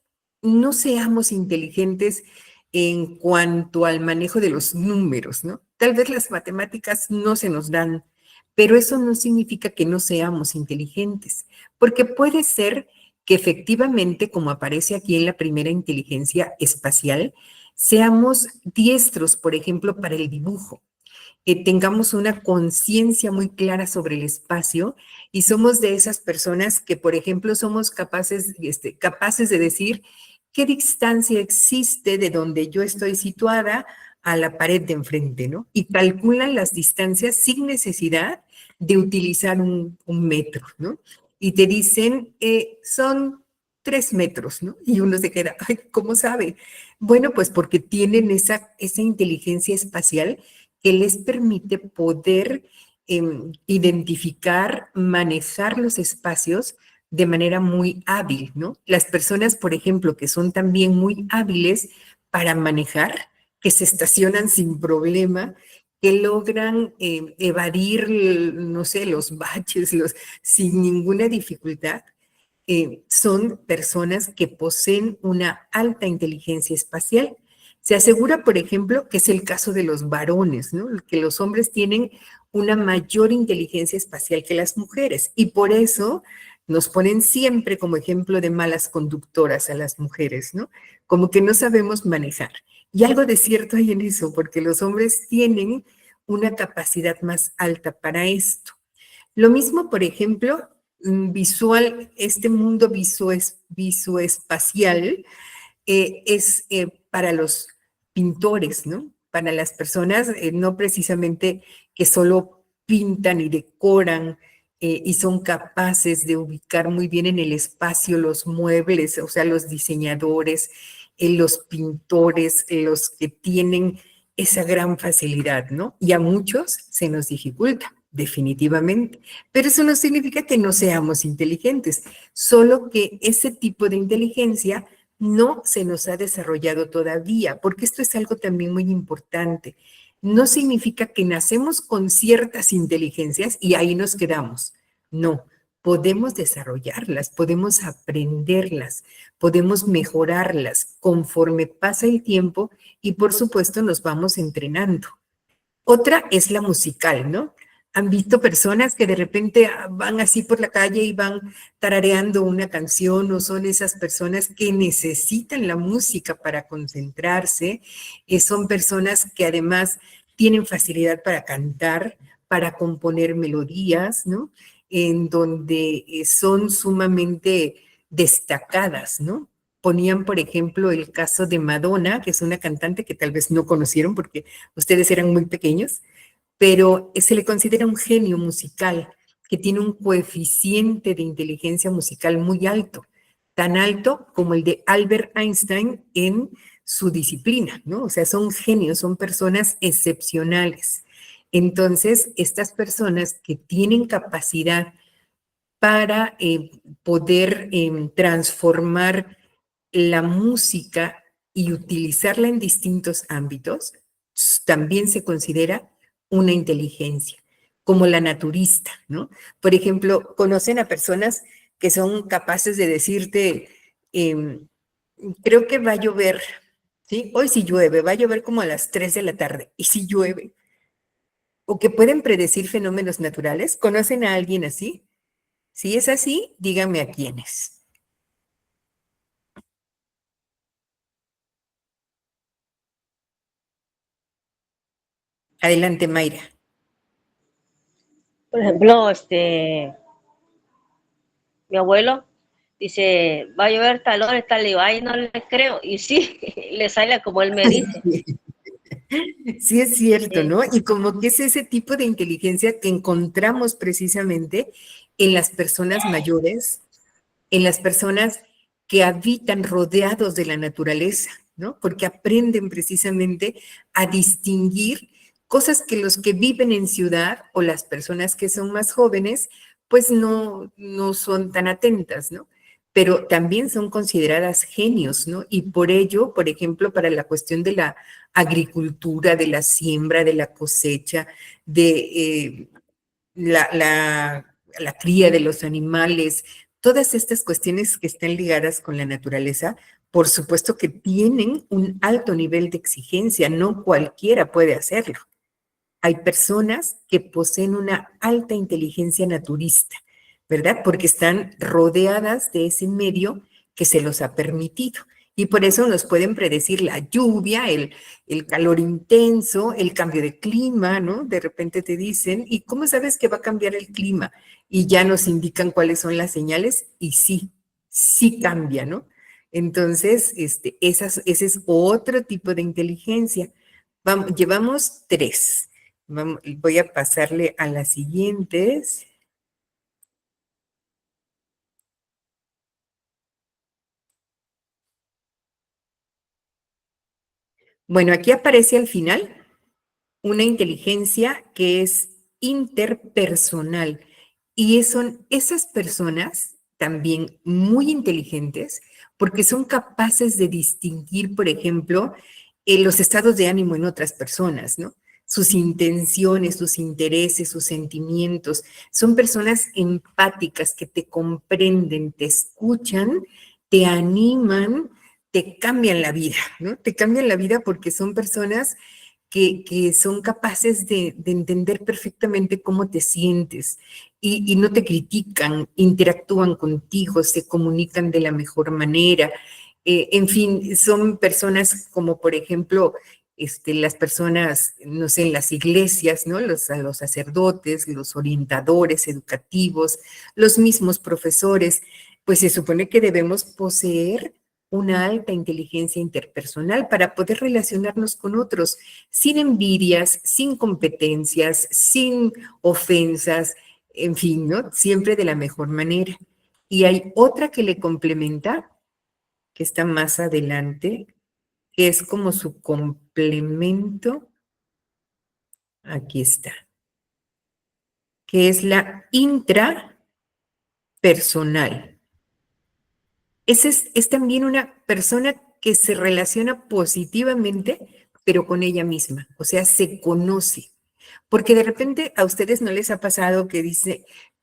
no seamos inteligentes en cuanto al manejo de los números, ¿no? Tal vez las matemáticas no se nos dan, pero eso no significa que no seamos inteligentes, porque puede ser que efectivamente, como aparece aquí en la primera inteligencia espacial, seamos diestros, por ejemplo, para el dibujo, que tengamos una conciencia muy clara sobre el espacio y somos de esas personas que, por ejemplo, somos capaces de decir qué distancia existe de donde yo estoy situada a la pared de enfrente, ¿no? Y calculan las distancias sin necesidad de utilizar un metro, ¿no? Y te dicen, son 3 metros, ¿no? Y uno se queda, ay, ¿cómo sabe? Bueno, pues porque tienen esa inteligencia espacial que les permite poder identificar, manejar los espacios de manera muy hábil, ¿no? Las personas, por ejemplo, que son también muy hábiles para manejar, que se estacionan sin problema, que logran evadir, no sé, los baches, sin ninguna dificultad, son personas que poseen una alta inteligencia espacial. Se asegura, por ejemplo, que es el caso de los varones, ¿no? Que los hombres tienen una mayor inteligencia espacial que las mujeres y por eso nos ponen siempre como ejemplo de malas conductoras a las mujeres, ¿no? Como que no sabemos manejar. Y algo de cierto hay en eso, porque los hombres tienen una capacidad más alta para esto. Lo mismo, por ejemplo, visual, este mundo visoespacial es para los pintores, ¿no? Para las personas, no precisamente que solo pintan y decoran y son capaces de ubicar muy bien en el espacio los muebles, o sea, los diseñadores, los pintores, los que tienen esa gran facilidad, ¿no? Y a muchos se nos dificulta, definitivamente. Pero eso no significa que no seamos inteligentes, solo que ese tipo de inteligencia no se nos ha desarrollado todavía, porque esto es algo también muy importante. No significa que nacemos con ciertas inteligencias y ahí nos quedamos. No, podemos desarrollarlas, podemos aprenderlas, podemos mejorarlas conforme pasa el tiempo y por supuesto nos vamos entrenando. Otra es la musical, ¿no? Han visto personas que de repente van así por la calle y van tarareando una canción o son esas personas que necesitan la música para concentrarse, son personas que además tienen facilidad para cantar, para componer melodías, ¿no? En donde son sumamente destacadas, ¿no? Ponían, por ejemplo, el caso de Madonna, que es una cantante que tal vez no conocieron porque ustedes eran muy pequeños, pero se le considera un genio musical que tiene un coeficiente de inteligencia musical muy alto, tan alto como el de Albert Einstein en su disciplina, ¿no? O sea, son genios, son personas excepcionales. Entonces, estas personas que tienen capacidad para poder transformar la música y utilizarla en distintos ámbitos, también se considera una inteligencia, como la naturista, ¿no? Por ejemplo, conocen a personas que son capaces de decirte, creo que va a llover, ¿sí? Hoy sí llueve, va a llover como a las 3 de la tarde, y sí llueve. O que pueden predecir fenómenos naturales. ¿Conocen a alguien así? Si es así, díganme a quiénes. Adelante, Mayra. Por ejemplo, mi abuelo dice, va a llover tal hora, tal, y ay, no le creo. Y sí, le sale como él me dice. Sí, es cierto, Sí. ¿no? Y como que es ese tipo de inteligencia que encontramos precisamente en las personas mayores, en las personas que habitan rodeados de la naturaleza, ¿no? Porque aprenden precisamente a distinguir cosas que los que viven en ciudad o las personas que son más jóvenes, pues no son tan atentas, ¿no? Pero también son consideradas genios, ¿no? Y por ello, por ejemplo, para la cuestión de la agricultura, de la siembra, de la cosecha, de la cría de los animales, todas estas cuestiones que están ligadas con la naturaleza, por supuesto que tienen un alto nivel de exigencia, no cualquiera puede hacerlo. Hay personas que poseen una alta inteligencia naturista, ¿verdad? Porque están rodeadas de ese medio que se los ha permitido. Y por eso nos pueden predecir la lluvia, el calor intenso, el cambio de clima, ¿no? De repente te dicen, ¿y cómo sabes que va a cambiar el clima? Y ya nos indican cuáles son las señales y sí, sí cambia, ¿no? Entonces, ese es otro tipo de inteligencia. Llevamos 3. Voy a pasarle a las siguientes. Bueno, aquí aparece al final una inteligencia que es interpersonal. Y son esas personas también muy inteligentes porque son capaces de distinguir, por ejemplo, los estados de ánimo en otras personas, ¿no? Sus intenciones, sus intereses, sus sentimientos. Son personas empáticas que te comprenden, te escuchan, te animan, te cambian la vida, ¿no? Te cambian la vida porque son personas que son capaces de entender perfectamente cómo te sientes y no te critican, interactúan contigo, se comunican de la mejor manera. En fin, son personas como, por ejemplo, las personas, no sé, en las iglesias, ¿no? Los sacerdotes, los orientadores educativos, los mismos profesores, pues se supone que debemos poseer una alta inteligencia interpersonal para poder relacionarnos con otros sin envidias, sin competencias, sin ofensas, en fin, ¿no? Siempre de la mejor manera. Y hay otra que le complementa, que está más adelante, que es como su complemento. Aquí está. Que es la intrapersonal. Es también una persona que se relaciona positivamente, pero con ella misma, o sea, se conoce. Porque de repente a ustedes no les ha pasado que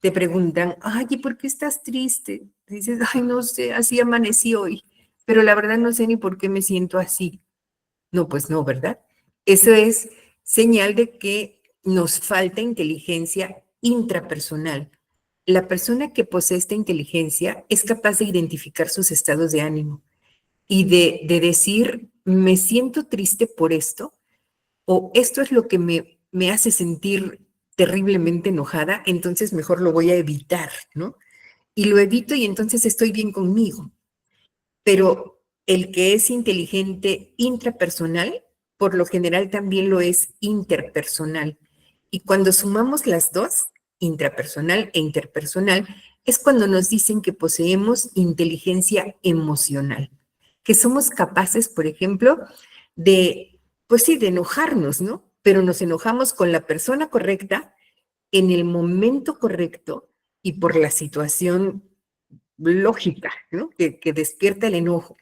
te preguntan, ay, ¿y por qué estás triste? Dices, ay, no sé, así amanecí hoy, pero la verdad no sé ni por qué me siento así. No, pues no, ¿verdad? Eso es señal de que nos falta inteligencia intrapersonal. La persona que posee esta inteligencia es capaz de identificar sus estados de ánimo y de decir, me siento triste por esto, o esto es lo que me hace sentir terriblemente enojada, entonces mejor lo voy a evitar, ¿no? Y lo evito y entonces estoy bien conmigo. Pero el que es inteligente intrapersonal, por lo general también lo es interpersonal. Y cuando sumamos las dos, intrapersonal e interpersonal, es cuando nos dicen que poseemos inteligencia emocional, que somos capaces, por ejemplo, pues sí, de enojarnos, ¿no? Pero nos enojamos con la persona correcta, en el momento correcto y por la situación lógica, ¿no? Que despierta el enojo.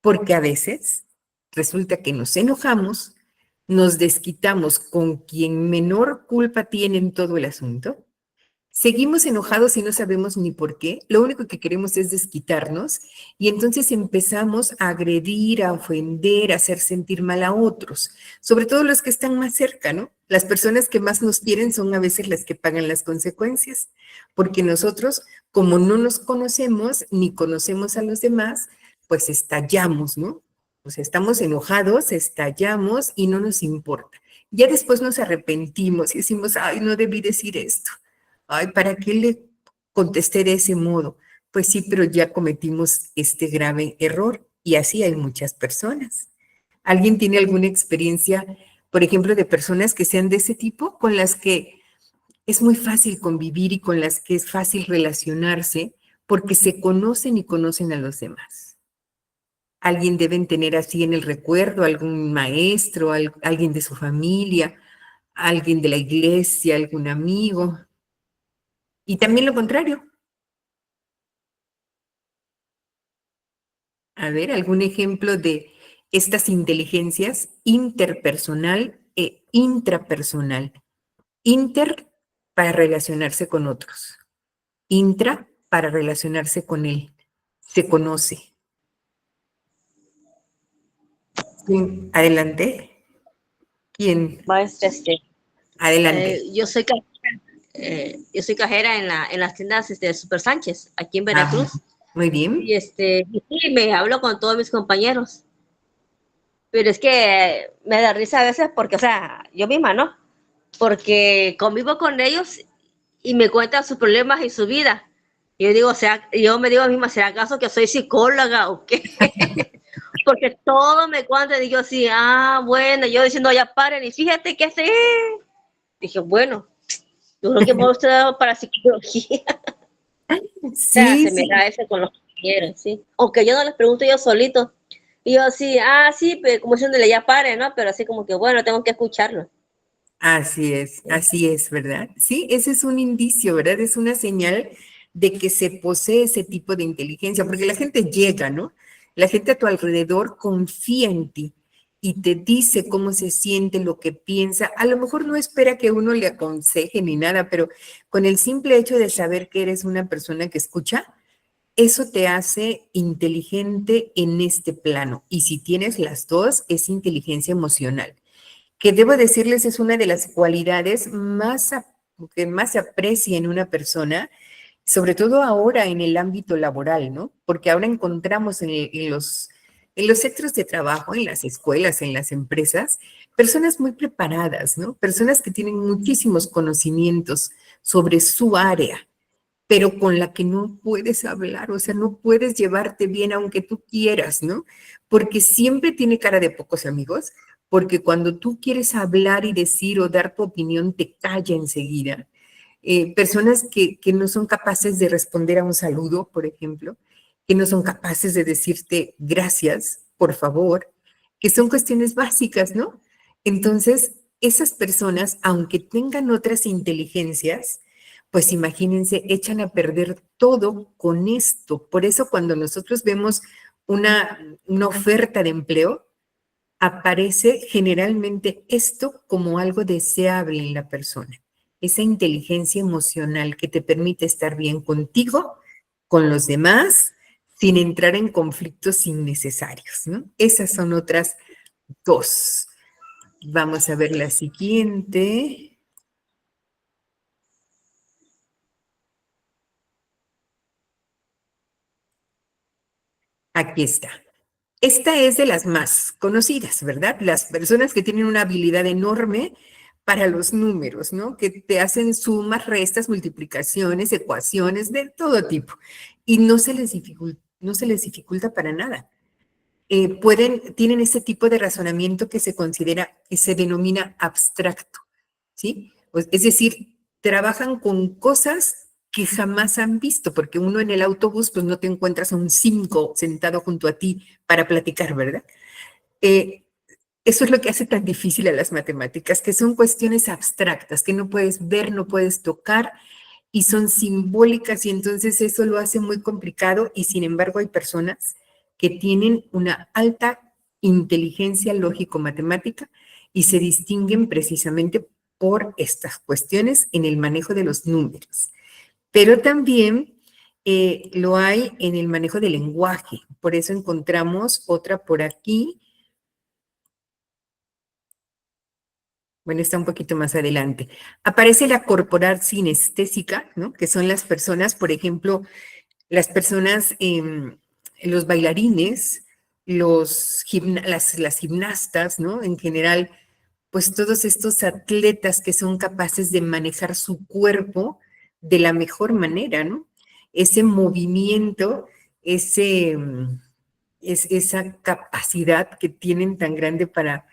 Porque a veces resulta que nos enojamos, nos desquitamos con quien menor culpa tiene en todo el asunto, seguimos enojados y no sabemos ni por qué, lo único que queremos es desquitarnos y entonces empezamos a agredir, a ofender, a hacer sentir mal a otros, sobre todo los que están más cerca, ¿no? Las personas que más nos quieren son a veces las que pagan las consecuencias, porque nosotros, como no nos conocemos ni conocemos a los demás, pues estallamos, ¿no? O sea, estamos enojados, estallamos y no nos importa. Ya después nos arrepentimos y decimos, ay, no debí decir esto. Ay, ¿para qué le contesté de ese modo? Pues sí, pero ya cometimos este grave error y así hay muchas personas. ¿Alguien tiene alguna experiencia, por ejemplo, de personas que sean de ese tipo, con las que es muy fácil convivir y con las que es fácil relacionarse porque se conocen y conocen a los demás? Alguien deben tener así en el recuerdo, algún maestro, alguien de su familia, alguien de la iglesia, algún amigo. Y también lo contrario. A ver, algún ejemplo de estas inteligencias interpersonal e intrapersonal. Inter para relacionarse con otros. Intra para relacionarse con él. Se conoce. ¿Quién? Adelante. ¿Quién? Maestra, Adelante. yo soy cajera en las tiendas de Super Sánchez, aquí en Ah, Veracruz. muy bien. Y y sí, me hablo con todos mis compañeros. Pero es que me da risa a veces porque, o sea, yo misma, ¿no? Porque convivo con ellos y me cuentan sus problemas y su vida. Y yo digo, o sea, yo me digo a mí misma, ¿será acaso que soy psicóloga o qué? Porque todo me cuentan y yo así, bueno, yo diciendo, ya paren, y fíjate que sé. Dije, bueno, yo creo que hemos estudiado para psicología. O sea, Sí, se me da sí. eso con los compañeros, ¿sí? Aunque yo no les pregunto yo solito. Y yo así, sí, pero como diciéndole, ya paren, ¿no? Pero así como que, bueno, tengo que escucharlo. Así es, ¿verdad? Sí, ese es un indicio, ¿verdad? Es una señal de que se posee ese tipo de inteligencia, porque la gente llega, ¿no? La gente a tu alrededor confía en ti y te dice cómo se siente, lo que piensa. A lo mejor no espera que uno le aconseje ni nada, pero con el simple hecho de saber que eres una persona que escucha, eso te hace inteligente en este plano. Y si tienes las dos, es inteligencia emocional, que debo decirles es una de las cualidades que más se aprecia en una persona, sobre todo ahora en el ámbito laboral, ¿no? Porque ahora encontramos en los centros de trabajo, en las escuelas, en las empresas, personas muy preparadas, ¿no? Personas que tienen muchísimos conocimientos sobre su área, pero con la que no puedes hablar, o sea, no puedes llevarte bien aunque tú quieras, ¿no? Porque siempre tiene cara de pocos amigos, porque cuando tú quieres hablar y decir o dar tu opinión, te calla enseguida. Personas que no son capaces de responder a un saludo, por ejemplo, que no son capaces de decirte gracias, por favor, que son cuestiones básicas, ¿no? Entonces, esas personas, aunque tengan otras inteligencias, pues imagínense, echan a perder todo con esto. Por eso cuando nosotros vemos una oferta de empleo, aparece generalmente esto como algo deseable en la persona. Esa inteligencia emocional que te permite estar bien contigo, con los demás, sin entrar en conflictos innecesarios, ¿no? Esas son otras dos. Vamos a ver la siguiente. Aquí está. Esta es de las más conocidas, ¿verdad? Las personas que tienen una habilidad enorme para los números, ¿no? Que te hacen sumas, restas, multiplicaciones, ecuaciones de todo tipo. Y no se les dificulta para nada. Tienen este tipo de razonamiento que se denomina abstracto, ¿sí? Pues, es decir, trabajan con cosas que jamás han visto, porque uno en el autobús, pues no te encuentras a un 5 sentado junto a ti para platicar, ¿verdad? Eh, Eso es lo que hace tan difícil a las matemáticas, que son cuestiones abstractas, que no puedes ver, no puedes tocar y son simbólicas y entonces eso lo hace muy complicado y sin embargo hay personas que tienen una alta inteligencia lógico-matemática y se distinguen precisamente por estas cuestiones en el manejo de los números. Pero también lo hay en el manejo del lenguaje. Por eso encontramos otra por aquí. Bueno, está un poquito más adelante. Aparece la corporal sinestésica, ¿no? Que son las personas, por ejemplo, las personas, los bailarines, las gimnastas, ¿no? En general, pues todos estos atletas que son capaces de manejar su cuerpo de la mejor manera, ¿no? Ese movimiento, esa capacidad que tienen tan grande para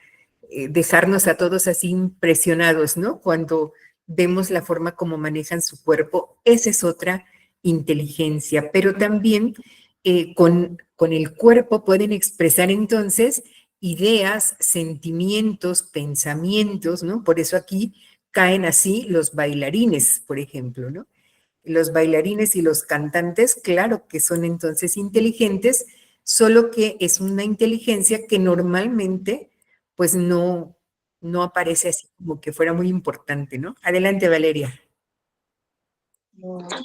dejarnos a todos así impresionados, ¿no? Cuando vemos la forma como manejan su cuerpo, esa es otra inteligencia, pero también con el cuerpo pueden expresar entonces ideas, sentimientos, pensamientos, ¿no? Por eso aquí caen así los bailarines, por ejemplo, ¿no? Los bailarines y los cantantes, claro que son entonces inteligentes, solo que es una inteligencia que normalmente pues no aparece así como que fuera muy importante, ¿no? Adelante, Valeria.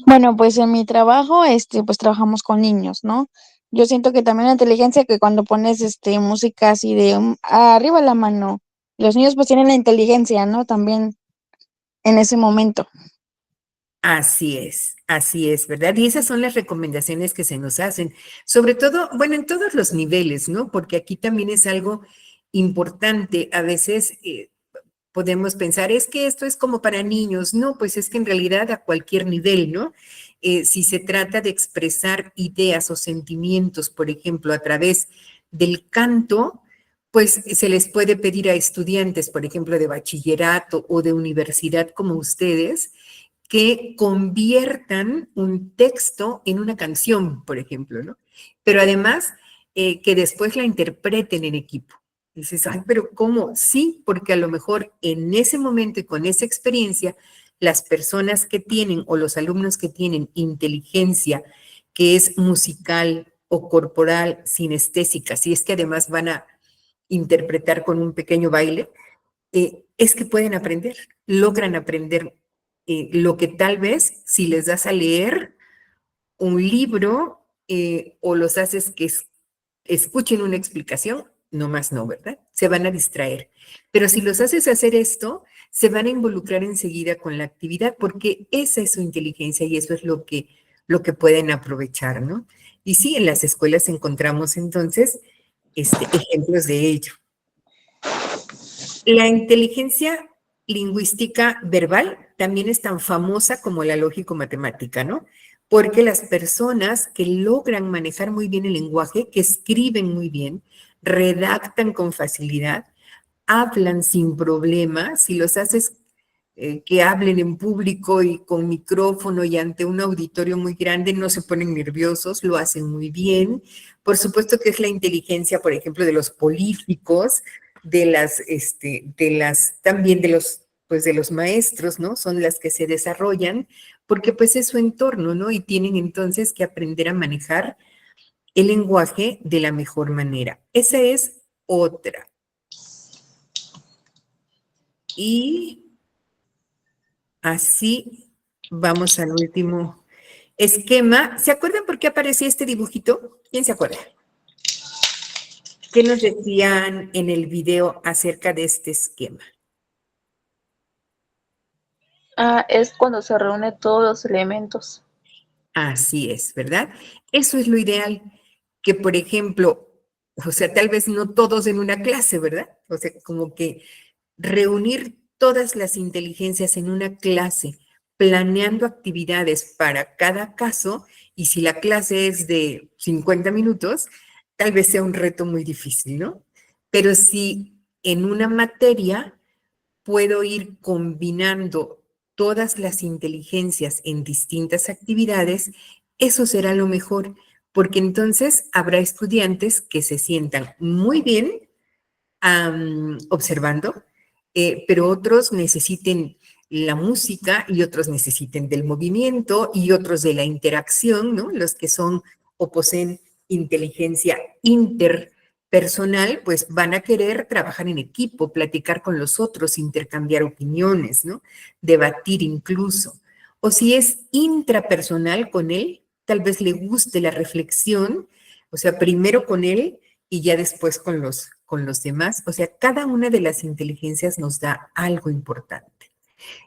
Bueno, pues en mi trabajo, pues trabajamos con niños, ¿no? Yo siento que también la inteligencia que cuando pones música así de arriba la mano, los niños pues tienen la inteligencia, ¿no? También en ese momento. Así es, ¿verdad? Y esas son las recomendaciones que se nos hacen, sobre todo, bueno, en todos los niveles, ¿no? Porque aquí también es algo importante. A veces podemos pensar, es que esto es como para niños. No, pues es que en realidad a cualquier nivel, ¿no? Si se trata de expresar ideas o sentimientos, por ejemplo, a través del canto, pues se les puede pedir a estudiantes, por ejemplo, de bachillerato o de universidad como ustedes, que conviertan un texto en una canción, por ejemplo, ¿no? Pero además, que después la interpreten en equipo. Dices, ay, pero ¿cómo? Sí, porque a lo mejor en ese momento y con esa experiencia, las personas que tienen o los alumnos que tienen inteligencia que es musical o corporal, sinestésica, si es que además van a interpretar con un pequeño baile, es que pueden aprender, logran aprender lo que tal vez si les das a leer un libro o los haces que escuchen una explicación, no más no, ¿verdad? Se van a distraer. Pero si los haces hacer esto, se van a involucrar enseguida con la actividad porque esa es su inteligencia y eso es lo que pueden aprovechar, ¿no? Y sí, en las escuelas encontramos entonces ejemplos de ello. La inteligencia lingüística verbal también es tan famosa como la lógico-matemática, ¿no? Porque las personas que logran manejar muy bien el lenguaje, que escriben muy bien, redactan con facilidad, hablan sin problema, si los haces que hablen en público y con micrófono y ante un auditorio muy grande, no se ponen nerviosos, lo hacen muy bien. Por supuesto que es la inteligencia, por ejemplo, de los políticos, también pues de los maestros, ¿no? Son las que se desarrollan, porque pues es su entorno, ¿no? Y tienen entonces que aprender a manejar el lenguaje de la mejor manera. Esa es otra. Y así vamos al último esquema. ¿Se acuerdan por qué aparecía este dibujito? ¿Quién se acuerda? ¿Qué nos decían en el video acerca de este esquema? Es cuando se reúnen todos los elementos. Así es, ¿verdad? Eso es lo ideal, que por ejemplo, o sea, tal vez no todos en una clase, ¿verdad? O sea, como que reunir todas las inteligencias en una clase, planeando actividades para cada caso, y si la clase es de 50 minutos, tal vez sea un reto muy difícil, ¿no? Pero si en una materia puedo ir combinando todas las inteligencias en distintas actividades, eso será lo mejor, porque entonces habrá estudiantes que se sientan muy bien observando, pero otros necesiten la música y otros necesiten del movimiento y otros de la interacción, ¿no? Los que son o poseen inteligencia interpersonal, pues van a querer trabajar en equipo, platicar con los otros, intercambiar opiniones, ¿no? Debatir incluso. O si es intrapersonal con él, tal vez le guste la reflexión, o sea, primero con él y ya después con los demás. O sea, cada una de las inteligencias nos da algo importante.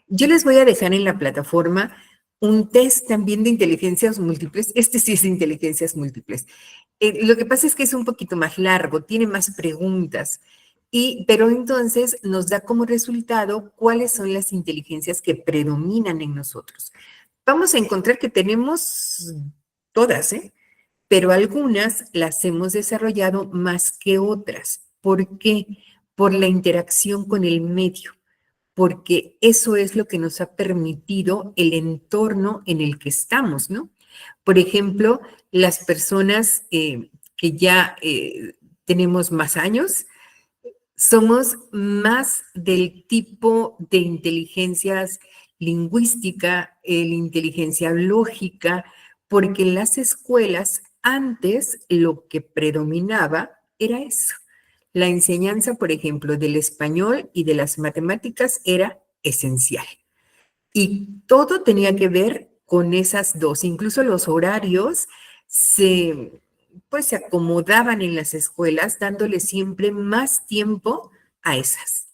Yo les voy a dejar en la plataforma un test también de inteligencias múltiples. Este sí es de inteligencias múltiples. Lo que pasa es que es un poquito más largo, tiene más preguntas, pero entonces nos da como resultado cuáles son las inteligencias que predominan en nosotros. Vamos a encontrar que tenemos todas, ¿eh? Pero algunas las hemos desarrollado más que otras. ¿Por qué? Por la interacción con el medio, porque eso es lo que nos ha permitido el entorno en el que estamos, ¿no? Por ejemplo, las personas que ya tenemos más años, somos más del tipo de inteligencias lingüística, la inteligencia lógica, porque en las escuelas antes lo que predominaba era eso. La enseñanza, por ejemplo, del español y de las matemáticas era esencial. Y todo tenía que ver con esas dos. Incluso los horarios pues se acomodaban en las escuelas, dándole siempre más tiempo a esas.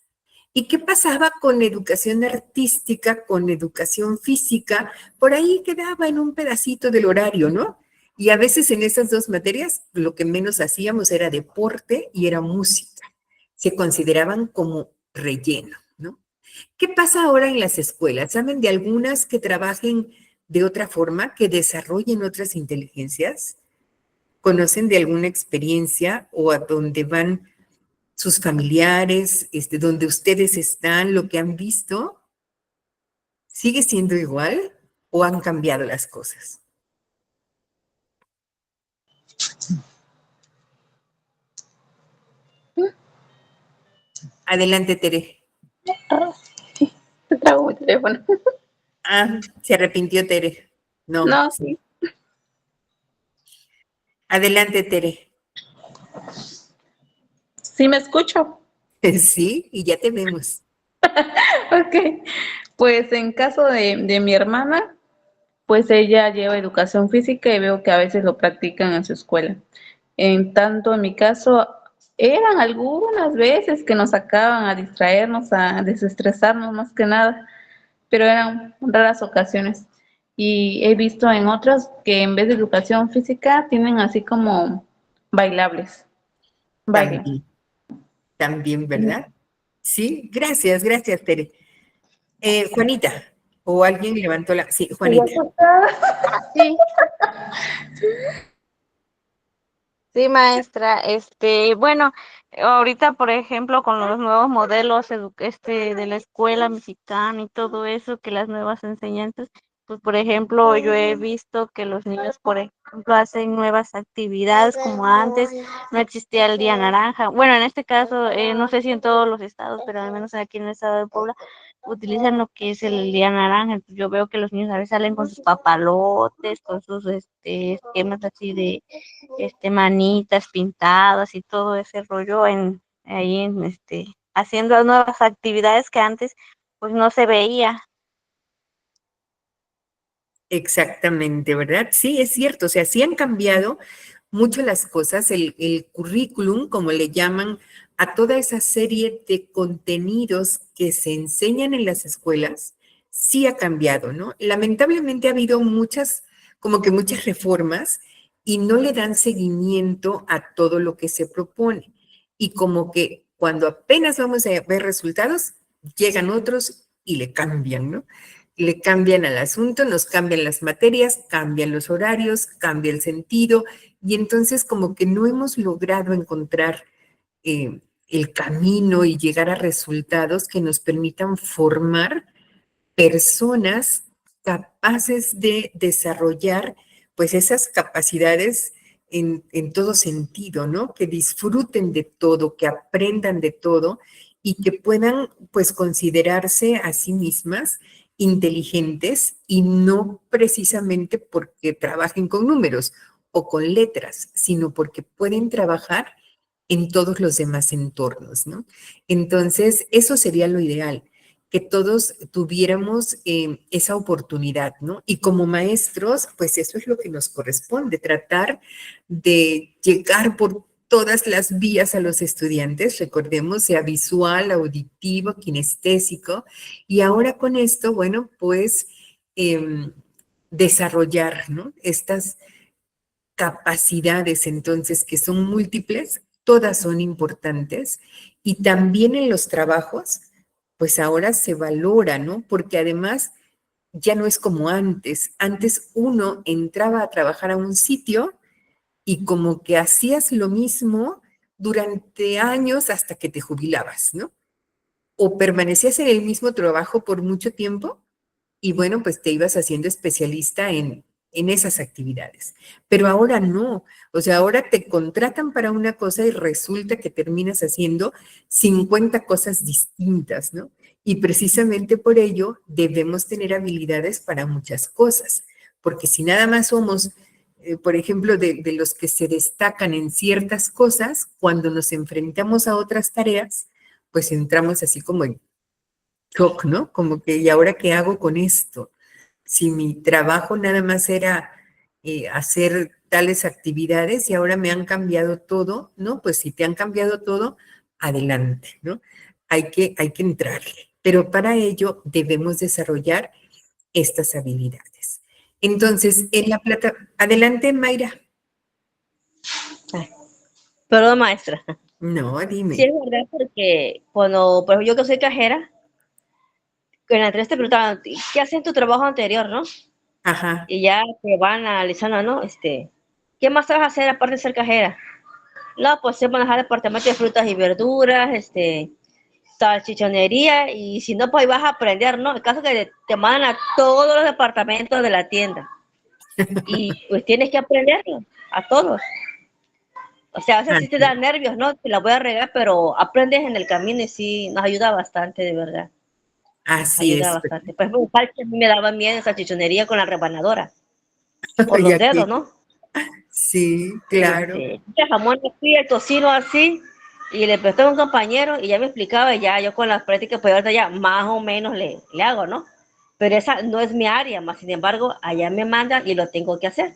¿Y qué pasaba con educación artística, con educación física? Por ahí quedaba en un pedacito del horario, ¿no? Y a veces en esas dos materias lo que menos hacíamos era deporte y era música. Se consideraban como relleno, ¿no? ¿Qué pasa ahora en las escuelas? ¿Saben de algunas que trabajen de otra forma, que desarrollen otras inteligencias? ¿Conocen de alguna experiencia o a dónde van sus familiares, donde ustedes están, lo que han visto? ¿Sigue siendo igual o han cambiado las cosas? Adelante, Tere. Te trago mi teléfono. Ah, se arrepintió Tere. No, No, sí. Adelante, Tere. sí me escucho. Sí, y ya te vemos. Ok, pues en caso de mi hermana, pues ella lleva educación física y veo que a veces lo practican en su escuela. En tanto, en mi caso, eran algunas veces que nos sacaban a distraernos, a desestresarnos más que nada, pero eran raras ocasiones. Y he visto en otras que en vez de educación física tienen así como bailables, baile. También, ¿verdad? Sí, gracias, gracias, Tere. Juanita, o alguien levantó la... Sí, Juanita. Sí, sí, maestra. Bueno, ahorita, por ejemplo, con los nuevos modelos de la escuela mexicana y todo eso, que las nuevas enseñanzas, pues, por ejemplo, yo he visto que los niños, por ejemplo, hacen nuevas actividades como antes no existía el día naranja. Bueno, en este caso, no sé si en todos los estados, pero al menos aquí en el estado de Puebla, utilizan lo que es el día naranja. Entonces, yo veo que los niños a veces salen con sus papalotes, con sus esquemas así de manitas pintadas y todo ese rollo haciendo nuevas actividades que antes pues no se veía. Exactamente, ¿verdad? Sí, es cierto. O sea, sí han cambiado mucho las cosas. El currículum, como le llaman a toda esa serie de contenidos que se enseñan en las escuelas, sí ha cambiado, ¿no? Lamentablemente ha habido muchas, como que muchas reformas y no le dan seguimiento a todo lo que se propone. Y como que cuando apenas vamos a ver resultados, llegan otros y le cambian, ¿no? Le cambian al asunto, nos cambian las materias, cambian los horarios, cambia el sentido, y entonces como que no hemos logrado encontrar el camino y llegar a resultados que nos permitan formar personas capaces de desarrollar pues esas capacidades en todo sentido, ¿no? Que disfruten de todo, que aprendan de todo y que puedan pues considerarse a sí mismas inteligentes y no precisamente porque trabajen con números o con letras, sino porque pueden trabajar en todos los demás entornos, ¿no? Entonces, eso sería lo ideal, que todos tuviéramos esa oportunidad, ¿no? Y como maestros, pues eso es lo que nos corresponde, tratar de llegar por todas las vías a los estudiantes, recordemos, sea visual, auditivo, kinestésico, y ahora con esto, bueno, pues desarrollar, ¿no? Estas capacidades, entonces, que son múltiples, todas son importantes, y también en los trabajos, pues ahora se valora, ¿no? Porque además ya no es como antes. Antes uno entraba a trabajar a un sitio y como que hacías lo mismo durante años hasta que te jubilabas, ¿no? O permanecías en el mismo trabajo por mucho tiempo y bueno, pues te ibas haciendo especialista en esas actividades. Pero ahora no, o sea, ahora te contratan para una cosa y resulta que terminas haciendo 50 cosas distintas, ¿no? Y precisamente por ello debemos tener habilidades para muchas cosas, porque si nada más somos, por ejemplo, de los que se destacan en ciertas cosas, cuando nos enfrentamos a otras tareas, pues entramos así como en shock, ¿no? Como que, ¿y ahora qué hago con esto? Si mi trabajo nada más era hacer tales actividades y ahora me han cambiado todo, ¿no? Pues si te han cambiado todo, adelante, ¿no? Hay que entrarle. Pero para ello debemos desarrollar estas habilidades. Entonces, en la plata, adelante, Mayra. Ay, perdón, maestra. No, Sí, dime. es verdad, porque cuando, por ejemplo, yo que soy cajera, que en la entrevista te preguntaban, ¿qué haces en tu trabajo anterior, no? Ajá. Y ya te van analizando, ¿no? ¿Qué más sabes hacer aparte de ser cajera? No, pues sé manejar el departamento de frutas y verduras, salchichonería, y si no, pues ahí vas a aprender, ¿no? El caso es que te mandan a todos los departamentos de la tienda, y pues tienes que aprenderlo, a todos. O sea, a veces sí te Así, da nervios, ¿no? Te la voy a regar, pero aprendes en el camino y sí, nos ayuda bastante, de verdad. Nos así ayuda es. bastante. Pues a mí me daba miedo esa chichonería con la rebanadora, por los Ya dedos, que, ¿no? sí, claro. El jamón así, el tocino así, y le presté a un compañero y ya me explicaba, y ya yo con las prácticas, pues ahorita ya más o menos le hago, ¿no? Pero esa no es mi área, más sin embargo, allá me mandan y lo tengo que hacer.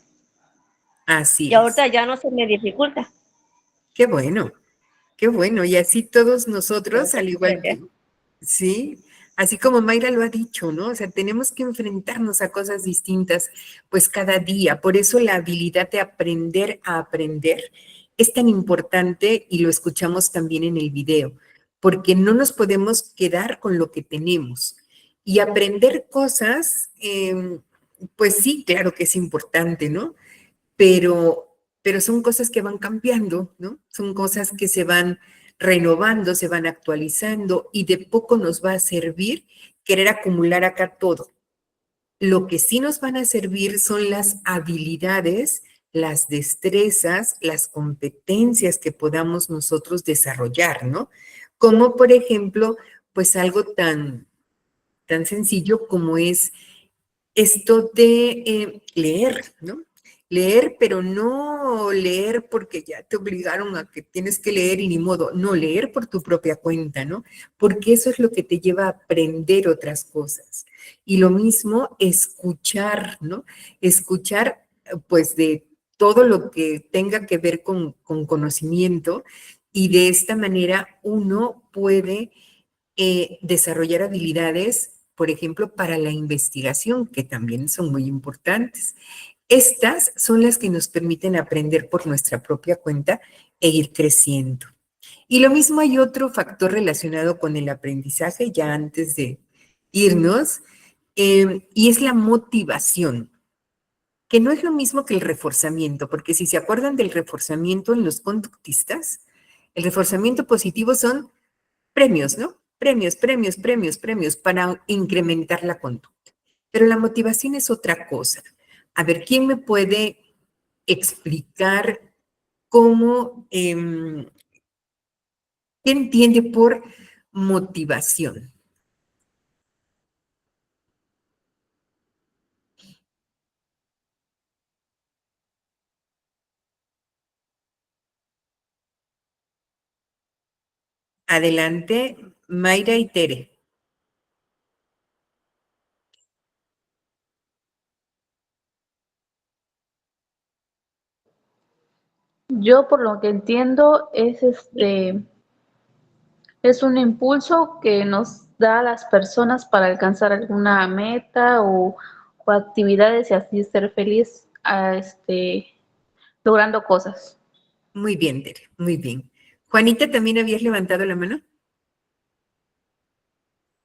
Así Y es. ahorita ya no se me dificulta. Qué bueno, qué bueno. Y así todos Tengo nosotros, que al igual aprender. que, sí, así como Mayra lo ha dicho, ¿no? O sea, tenemos que enfrentarnos a cosas distintas, pues cada día. Por eso la habilidad de aprender a aprender es tan importante y lo escuchamos también en el video, porque no nos podemos quedar con lo que tenemos. Y aprender cosas, pues sí, claro que es importante, ¿no? Pero son cosas que van cambiando, ¿no? Son cosas que se van renovando, se van actualizando y de poco nos va a servir querer acumular acá todo. Lo que sí nos van a servir son las habilidades, las destrezas, las competencias que podamos nosotros desarrollar, ¿no? Como por ejemplo, pues algo tan sencillo como es esto de leer, ¿no? Leer, pero no leer porque ya te obligaron a que tienes que leer y ni modo, no, leer por tu propia cuenta, ¿no? Porque eso es lo que te lleva a aprender otras cosas. Y lo mismo, escuchar, ¿no? Escuchar, pues, de todo lo que tenga que ver con conocimiento y de esta manera uno puede desarrollar habilidades, por ejemplo, para la investigación, que también son muy importantes. Estas son las que nos permiten aprender por nuestra propia cuenta e ir creciendo. Y lo mismo hay otro factor relacionado con el aprendizaje, ya antes de irnos, y es la motivación, que no es lo mismo que el reforzamiento, porque si se acuerdan del reforzamiento en los conductistas, el reforzamiento positivo son premios, ¿no? Premios, premios, premios, premios para incrementar la conducta. Pero la motivación es otra cosa. A ver, ¿quién me puede explicar cómo, qué entiende por motivación? Adelante, Mayra y Tere. Yo por lo que entiendo es un impulso que nos da a las personas para alcanzar alguna meta o actividades y así ser feliz logrando cosas. Muy bien, Tere, muy bien. Juanita, ¿también habías levantado la mano?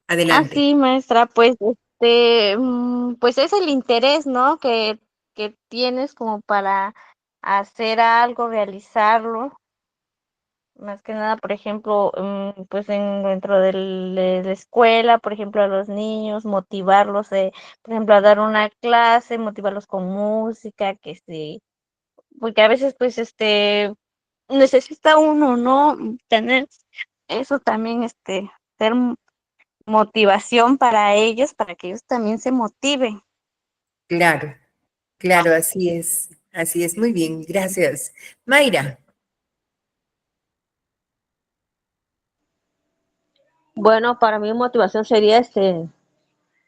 Ah, Adelante. sí, maestra, pues pues es el interés, ¿no? Que tienes como para hacer algo, realizarlo. Más que nada, por ejemplo, pues dentro de la escuela, por ejemplo, a los niños, motivarlos, por ejemplo, a dar una clase, motivarlos con música, porque a veces, pues, necesita uno, ¿no? Tener eso también, ser motivación para ellos, para que ellos también se motiven. Claro, claro, así es. Así es, muy bien, gracias. Mayra. Bueno, para mí motivación sería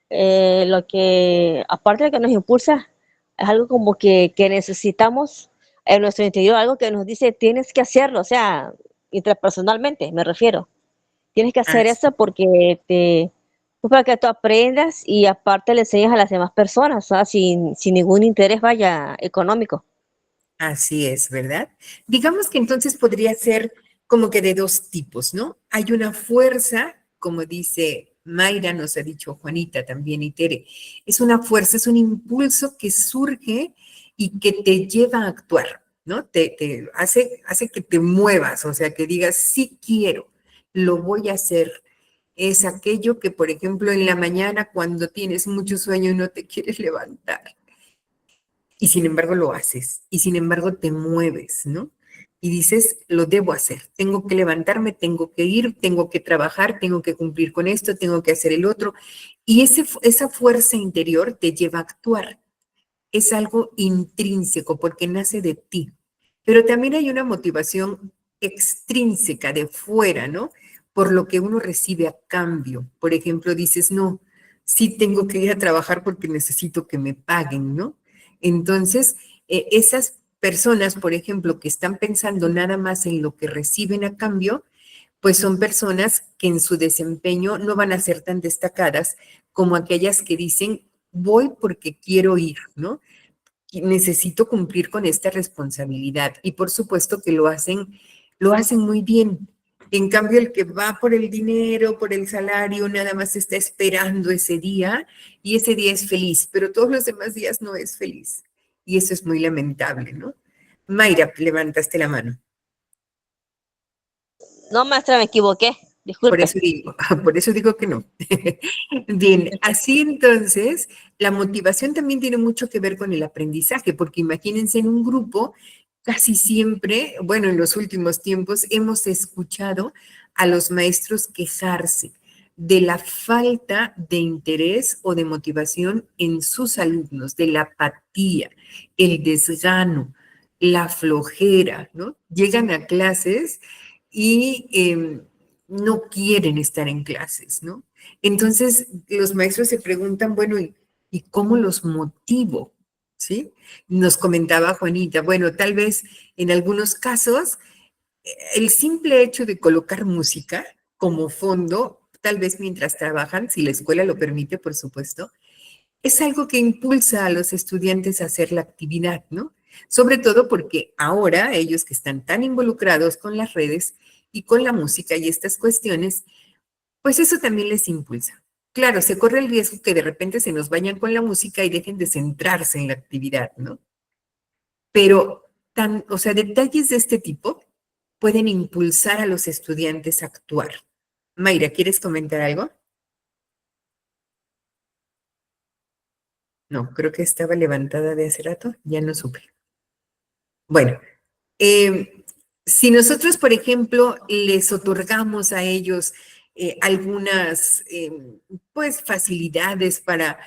lo que, aparte de que nos impulsa, es algo como que necesitamos en nuestro interior algo que nos dice, tienes que hacerlo, o sea, intrapersonalmente, me refiero. Tienes que hacer Así, eso porque pues para que tú aprendas y aparte le enseñas a las demás personas, o sea, sin ningún interés, vaya, económico. así es, ¿verdad? Digamos que entonces podría ser como que de dos tipos, ¿no? Hay una fuerza, como dice Mayra, nos ha dicho Juanita también y Tere, es una fuerza, es un impulso que surge y que te lleva a actuar, ¿no? Te hace que te muevas, o sea, que digas, sí quiero, lo voy a hacer. Es aquello que, por ejemplo, en la mañana cuando tienes mucho sueño y no te quieres levantar, y sin embargo lo haces, y sin embargo te mueves, ¿no? Y dices, lo debo hacer, tengo que levantarme, tengo que ir, tengo que trabajar, tengo que cumplir con esto, tengo que hacer el otro. Y esa fuerza interior te lleva a actuar. Es algo intrínseco porque nace de ti. Pero también hay una motivación extrínseca de fuera, ¿no? Por lo que uno recibe a cambio. Por ejemplo, dices, no, sí tengo que ir a trabajar porque necesito que me paguen, ¿no? Entonces, esas personas, por ejemplo, que están pensando nada más en lo que reciben a cambio, pues son personas que en su desempeño no van a ser tan destacadas como aquellas que dicen, voy porque quiero ir, ¿no? Y necesito cumplir con esta responsabilidad. Y por supuesto que lo hacen muy bien. En cambio, el que va por el dinero, por el salario, nada más está esperando ese día y ese día es feliz, pero todos los demás días no es feliz. Y eso es muy lamentable, ¿no? Mayra, levantaste la mano. No, maestra, me equivoqué, Por disculpe. eso digo, por eso digo que no. Bien, así entonces, la motivación también tiene mucho que ver con el aprendizaje, porque imagínense en un grupo, casi siempre, bueno, en los últimos tiempos hemos escuchado a los maestros quejarse de la falta de interés o de motivación en sus alumnos, de la apatía, el desgano, la flojera, ¿no? Llegan a clases y no quieren estar en clases, ¿no? Entonces, los maestros se preguntan, bueno, ¿y cómo los motivo? ¿Sí? Nos comentaba Juanita, bueno, tal vez en algunos casos el simple hecho de colocar música como fondo, tal vez mientras trabajan, si la escuela lo permite, por supuesto, es algo que impulsa a los estudiantes a hacer la actividad, ¿no? Sobre todo porque ahora ellos que están tan involucrados con las redes y con la música y estas cuestiones, pues eso también les impulsa. Claro, se corre el riesgo que de repente se nos vayan con la música y dejen de centrarse en la actividad, ¿no? Pero, o sea, detalles de este tipo pueden impulsar a los estudiantes a actuar. Mayra, ¿quieres comentar algo? No, creo que estaba levantada de hace rato, ya no supe. Bueno, eh, si nosotros, por ejemplo, les otorgamos a ellos algunas, pues, facilidades para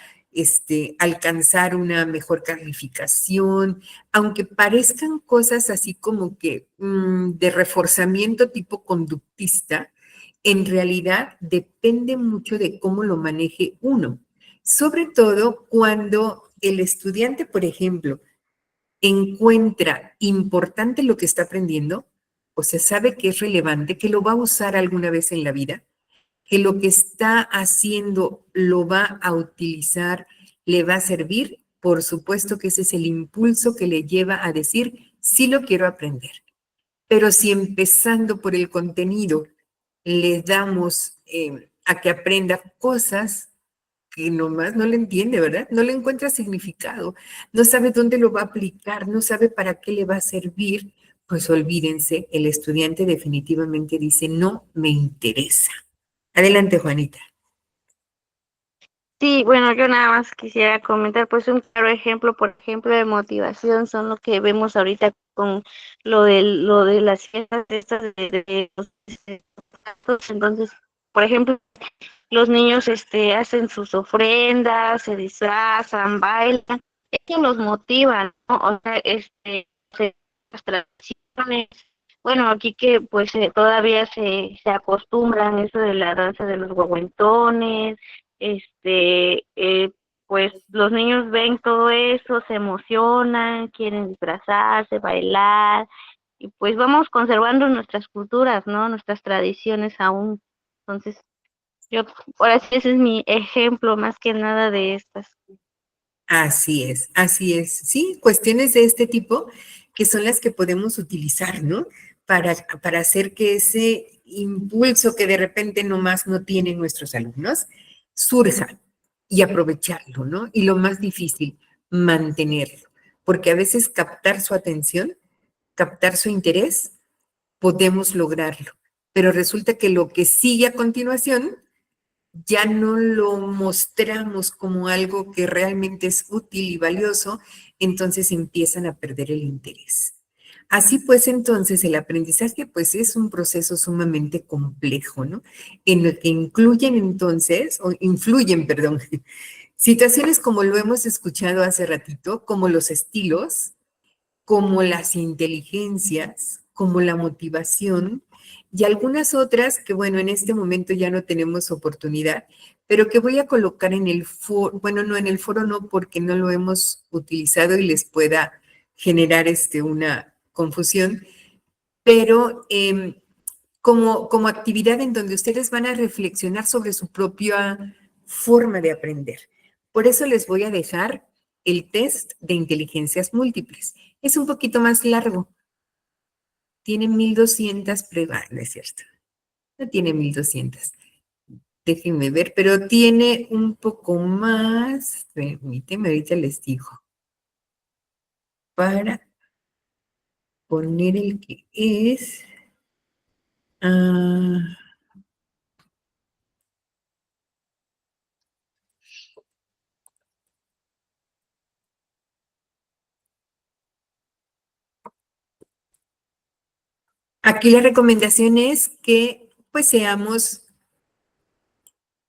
alcanzar una mejor calificación, aunque parezcan cosas así como que de reforzamiento tipo conductista, en realidad depende mucho de cómo lo maneje uno, sobre todo cuando el estudiante, por ejemplo, encuentra importante lo que está aprendiendo, o sea, sabe que es relevante, que lo va a usar alguna vez en la vida, que lo que está haciendo lo va a utilizar, le va a servir, por supuesto que ese es el impulso que le lleva a decir, sí lo quiero aprender. Pero si empezando por el contenido le damos a que aprenda cosas que nomás no le entiende, ¿verdad? No le encuentra significado, no sabe dónde lo va a aplicar, no sabe para qué le va a servir, pues olvídense, el estudiante definitivamente dice, no me interesa. Adelante, Juanita. Sí, bueno, yo nada más quisiera comentar, pues un claro ejemplo, por ejemplo, de motivación son lo que vemos ahorita con lo de las fiestas de estas de los santos. Entonces, por ejemplo, los niños hacen sus ofrendas, se disfrazan, bailan, eso los motiva, ¿no? O sea, las tradiciones, bueno, aquí que pues todavía se acostumbran eso de la danza de los huehuentones, pues los niños ven todo eso, se emocionan, quieren disfrazarse, bailar, y pues vamos conservando nuestras culturas, ¿no? Nuestras tradiciones aún. Entonces, yo, ahora sí, ese es mi ejemplo más que nada de estas. Así es, así es. Sí, cuestiones de este tipo que son las que podemos utilizar, ¿no? Para hacer que ese impulso que de repente nomás no tienen nuestros alumnos surja y aprovecharlo, ¿no? Y lo más difícil, mantenerlo, porque a veces captar su atención, captar su interés, podemos lograrlo, pero resulta que lo que sigue a continuación ya no lo mostramos como algo que realmente es útil y valioso, entonces empiezan a perder el interés. Así pues, entonces, el aprendizaje, pues, es un proceso sumamente complejo, ¿no? En el que incluyen, entonces, o influyen, perdón, situaciones como lo hemos escuchado hace ratito, como los estilos, como las inteligencias, como la motivación y algunas otras que, bueno, en este momento ya no tenemos oportunidad, pero que voy a colocar en el foro, bueno, no en el foro, no, porque no lo hemos utilizado y les pueda generar una confusión, pero como actividad en donde ustedes van a reflexionar sobre su propia forma de aprender. Por eso les voy a dejar el test de inteligencias múltiples. Es un poquito más largo. Tiene 1200 pruebas, no es cierto. No tiene 1200. Déjenme ver, pero tiene un poco más. Permíteme, ahorita les digo. Para poner el que es. Ah, aquí la recomendación es que pues seamos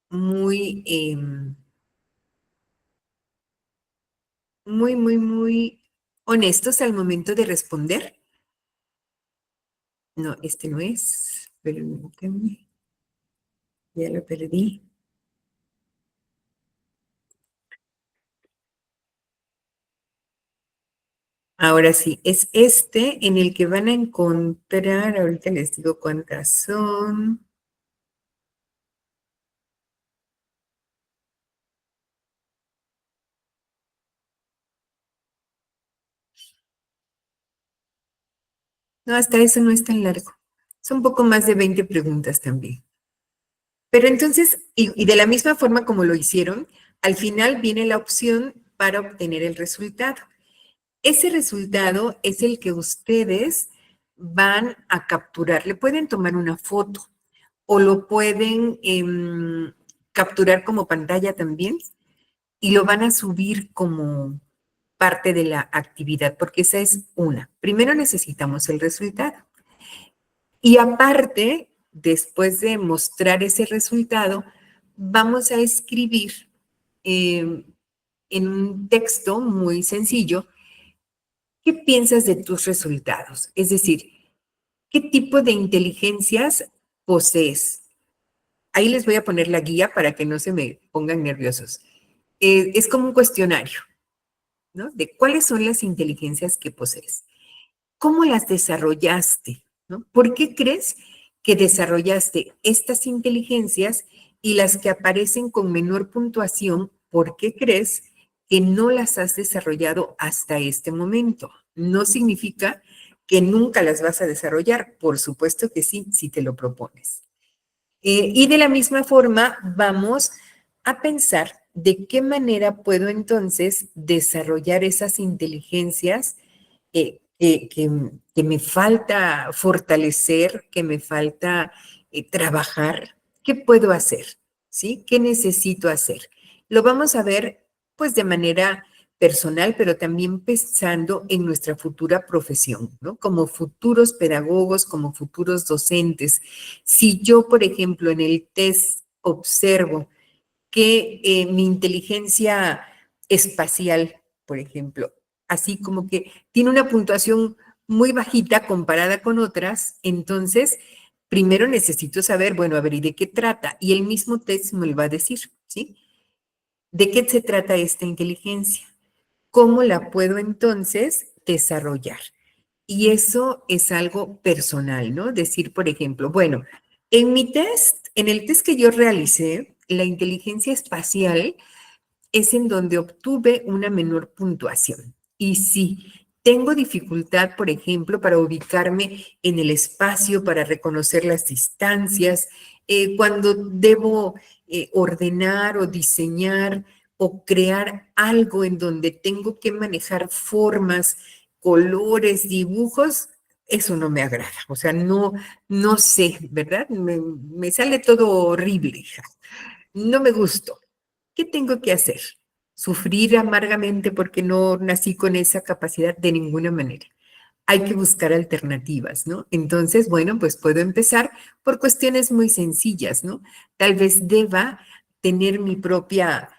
muy, muy honestos al momento de responder. No, este no es. Permítanme. Ya lo perdí. Ahora sí, es este en el que van a encontrar, ahorita les digo cuántas son. No, hasta eso no es tan largo. Son un poco más de 20 preguntas también. Pero entonces, y de la misma forma como lo hicieron, al final viene la opción para obtener el resultado. Ese resultado es el que ustedes van a capturar. Le pueden tomar una foto o lo pueden capturar como pantalla también y lo van a subir como parte de la actividad, porque esa es una. Primero necesitamos el resultado. Y aparte, después de mostrar ese resultado, vamos a escribir en un texto muy sencillo, ¿qué piensas de tus resultados? Es decir, ¿qué tipo de inteligencias posees? Ahí les voy a poner la guía para que no se me pongan nerviosos. Es como un cuestionario, ¿no? De cuáles son las inteligencias que posees. ¿Cómo las desarrollaste? ¿No? ¿Por qué crees que desarrollaste estas inteligencias y las que aparecen con menor puntuación, por qué crees que no las has desarrollado hasta este momento? No significa que nunca las vas a desarrollar, por supuesto que sí, si te lo propones. Y de la misma forma, vamos a pensar de qué manera puedo entonces desarrollar esas inteligencias que me falta fortalecer, que me falta trabajar. ¿Qué puedo hacer? ¿Sí? ¿Qué necesito hacer? Lo vamos a ver pues de manera personal, pero también pensando en nuestra futura profesión, ¿no? Como futuros pedagogos, como futuros docentes. Si yo, por ejemplo, en el test observo que mi inteligencia espacial, por ejemplo, así como que tiene una puntuación muy bajita comparada con otras, entonces primero necesito saber, bueno, a ver, ¿y de qué trata? Y el mismo test me lo va a decir, ¿sí? ¿De qué se trata esta inteligencia? ¿Cómo la puedo entonces desarrollar? Y eso es algo personal, ¿no? Decir, por ejemplo, bueno, en el test que yo realicé, la inteligencia espacial es en donde obtuve una menor puntuación. Y si tengo dificultad, por ejemplo, para ubicarme en el espacio, para reconocer las distancias, cuando debo ordenar o diseñar o crear algo en donde tengo que manejar formas, colores, dibujos, eso no me agrada. O sea, no sé, ¿verdad? Me sale todo horrible. No me gustó. ¿Qué tengo que hacer? ¿Sufrir amargamente porque no nací con esa capacidad? De ninguna manera. Hay que buscar alternativas, ¿no? Entonces, bueno, pues puedo empezar por cuestiones muy sencillas, ¿no? Tal vez deba tener mi propia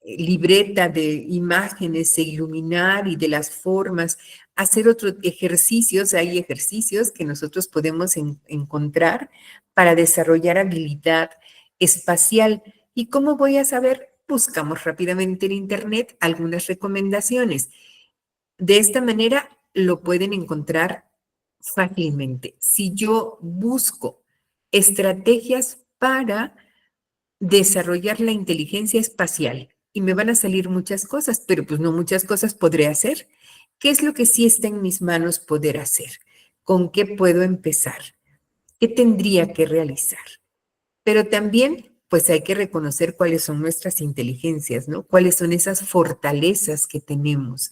libreta de imágenes e iluminar y de las formas, hacer otros ejercicios. Hay ejercicios que nosotros podemos encontrar para desarrollar habilidad espacial. ¿Y cómo voy a saber? Buscamos rápidamente en Internet algunas recomendaciones. De esta manera lo pueden encontrar fácilmente. Si yo busco estrategias para desarrollar la inteligencia espacial y me van a salir muchas cosas, pero pues no muchas cosas podré hacer. ¿Qué es lo que sí está en mis manos poder hacer? ¿Con qué puedo empezar? ¿Qué tendría que realizar? Pero también, pues hay que reconocer cuáles son nuestras inteligencias, ¿no? Cuáles son esas fortalezas que tenemos.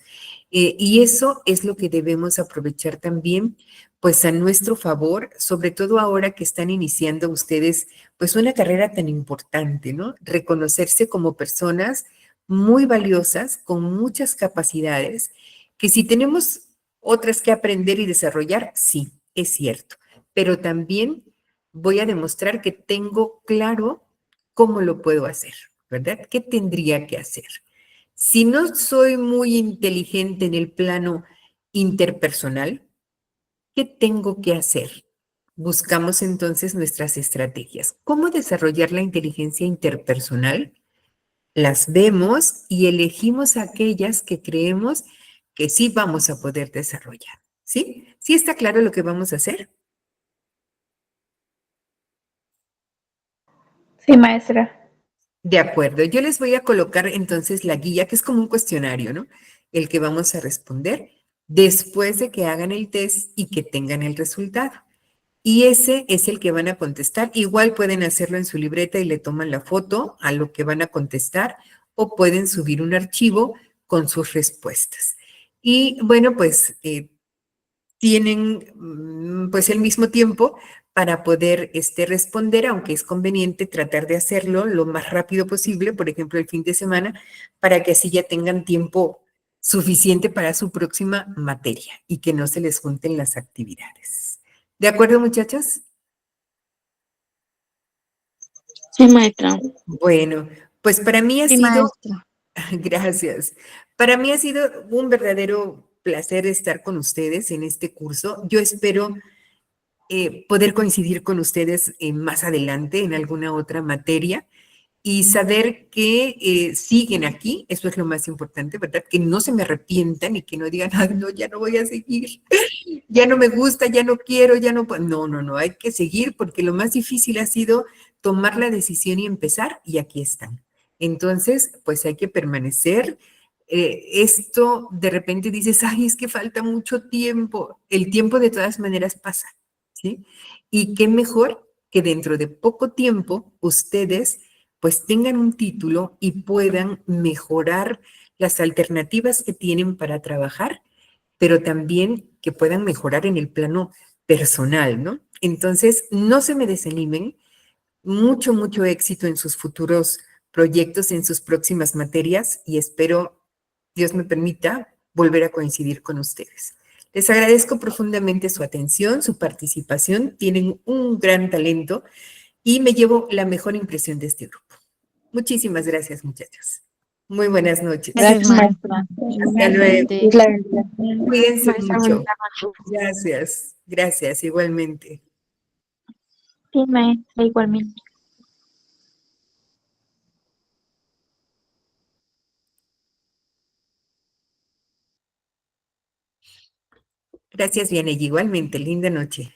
Y eso es lo que debemos aprovechar también, pues a nuestro favor, sobre todo ahora que están iniciando ustedes, pues una carrera tan importante, ¿no? Reconocerse como personas muy valiosas, con muchas capacidades, que si tenemos otras que aprender y desarrollar, sí, es cierto, pero también voy a demostrar que tengo claro cómo lo puedo hacer, ¿verdad? ¿Qué tendría que hacer? Si no soy muy inteligente en el plano interpersonal, ¿qué tengo que hacer? Buscamos entonces nuestras estrategias. ¿Cómo desarrollar la inteligencia interpersonal? Las vemos y elegimos aquellas que creemos que sí vamos a poder desarrollar. ¿Sí? ¿Sí está claro lo que vamos a hacer? Sí, maestra. De acuerdo, yo les voy a colocar entonces la guía, que es como un cuestionario, ¿no? El que vamos a responder después de que hagan el test y que tengan el resultado. Y ese es el que van a contestar. Igual pueden hacerlo en su libreta y le toman la foto a lo que van a contestar o pueden subir un archivo con sus respuestas. Y bueno, pues tienen pues el mismo tiempo para poder responder, aunque es conveniente tratar de hacerlo lo más rápido posible, por ejemplo, el fin de semana, para que así ya tengan tiempo suficiente para su próxima materia y que no se les junten las actividades. ¿De acuerdo, muchachos? Sí, maestra. Bueno, pues para mí ha Sí, sido, maestra. gracias, para mí ha sido un verdadero placer estar con ustedes en este curso. Yo espero poder coincidir con ustedes más adelante en alguna otra materia y saber que siguen aquí, eso es lo más importante, ¿verdad? Que no se me arrepientan y que no digan, ay, no, ya no voy a seguir, ya no me gusta, ya no quiero, ya no puedo. No, no, no, hay que seguir porque lo más difícil ha sido tomar la decisión y empezar y aquí están. Entonces, pues hay que permanecer. Esto de repente dices, ay, es que falta mucho tiempo. El tiempo de todas maneras pasa, ¿sí? Y qué mejor que dentro de poco tiempo ustedes pues tengan un título y puedan mejorar las alternativas que tienen para trabajar, pero también que puedan mejorar en el plano personal, ¿no? Entonces, no se me desanimen, mucho, mucho éxito en sus futuros proyectos, en sus próximas materias y espero, Dios me permita, volver a coincidir con ustedes. Les agradezco profundamente su atención, su participación, tienen un gran talento y me llevo la mejor impresión de este grupo. Muchísimas gracias, muchachos. Muy buenas noches. Gracias, maestra. Hasta luego. Igualmente. Cuídense Maestra, mucho. bonita noche. Gracias, gracias, igualmente. Sí, maestra, igualmente. Gracias, Vianey. Igualmente, linda noche.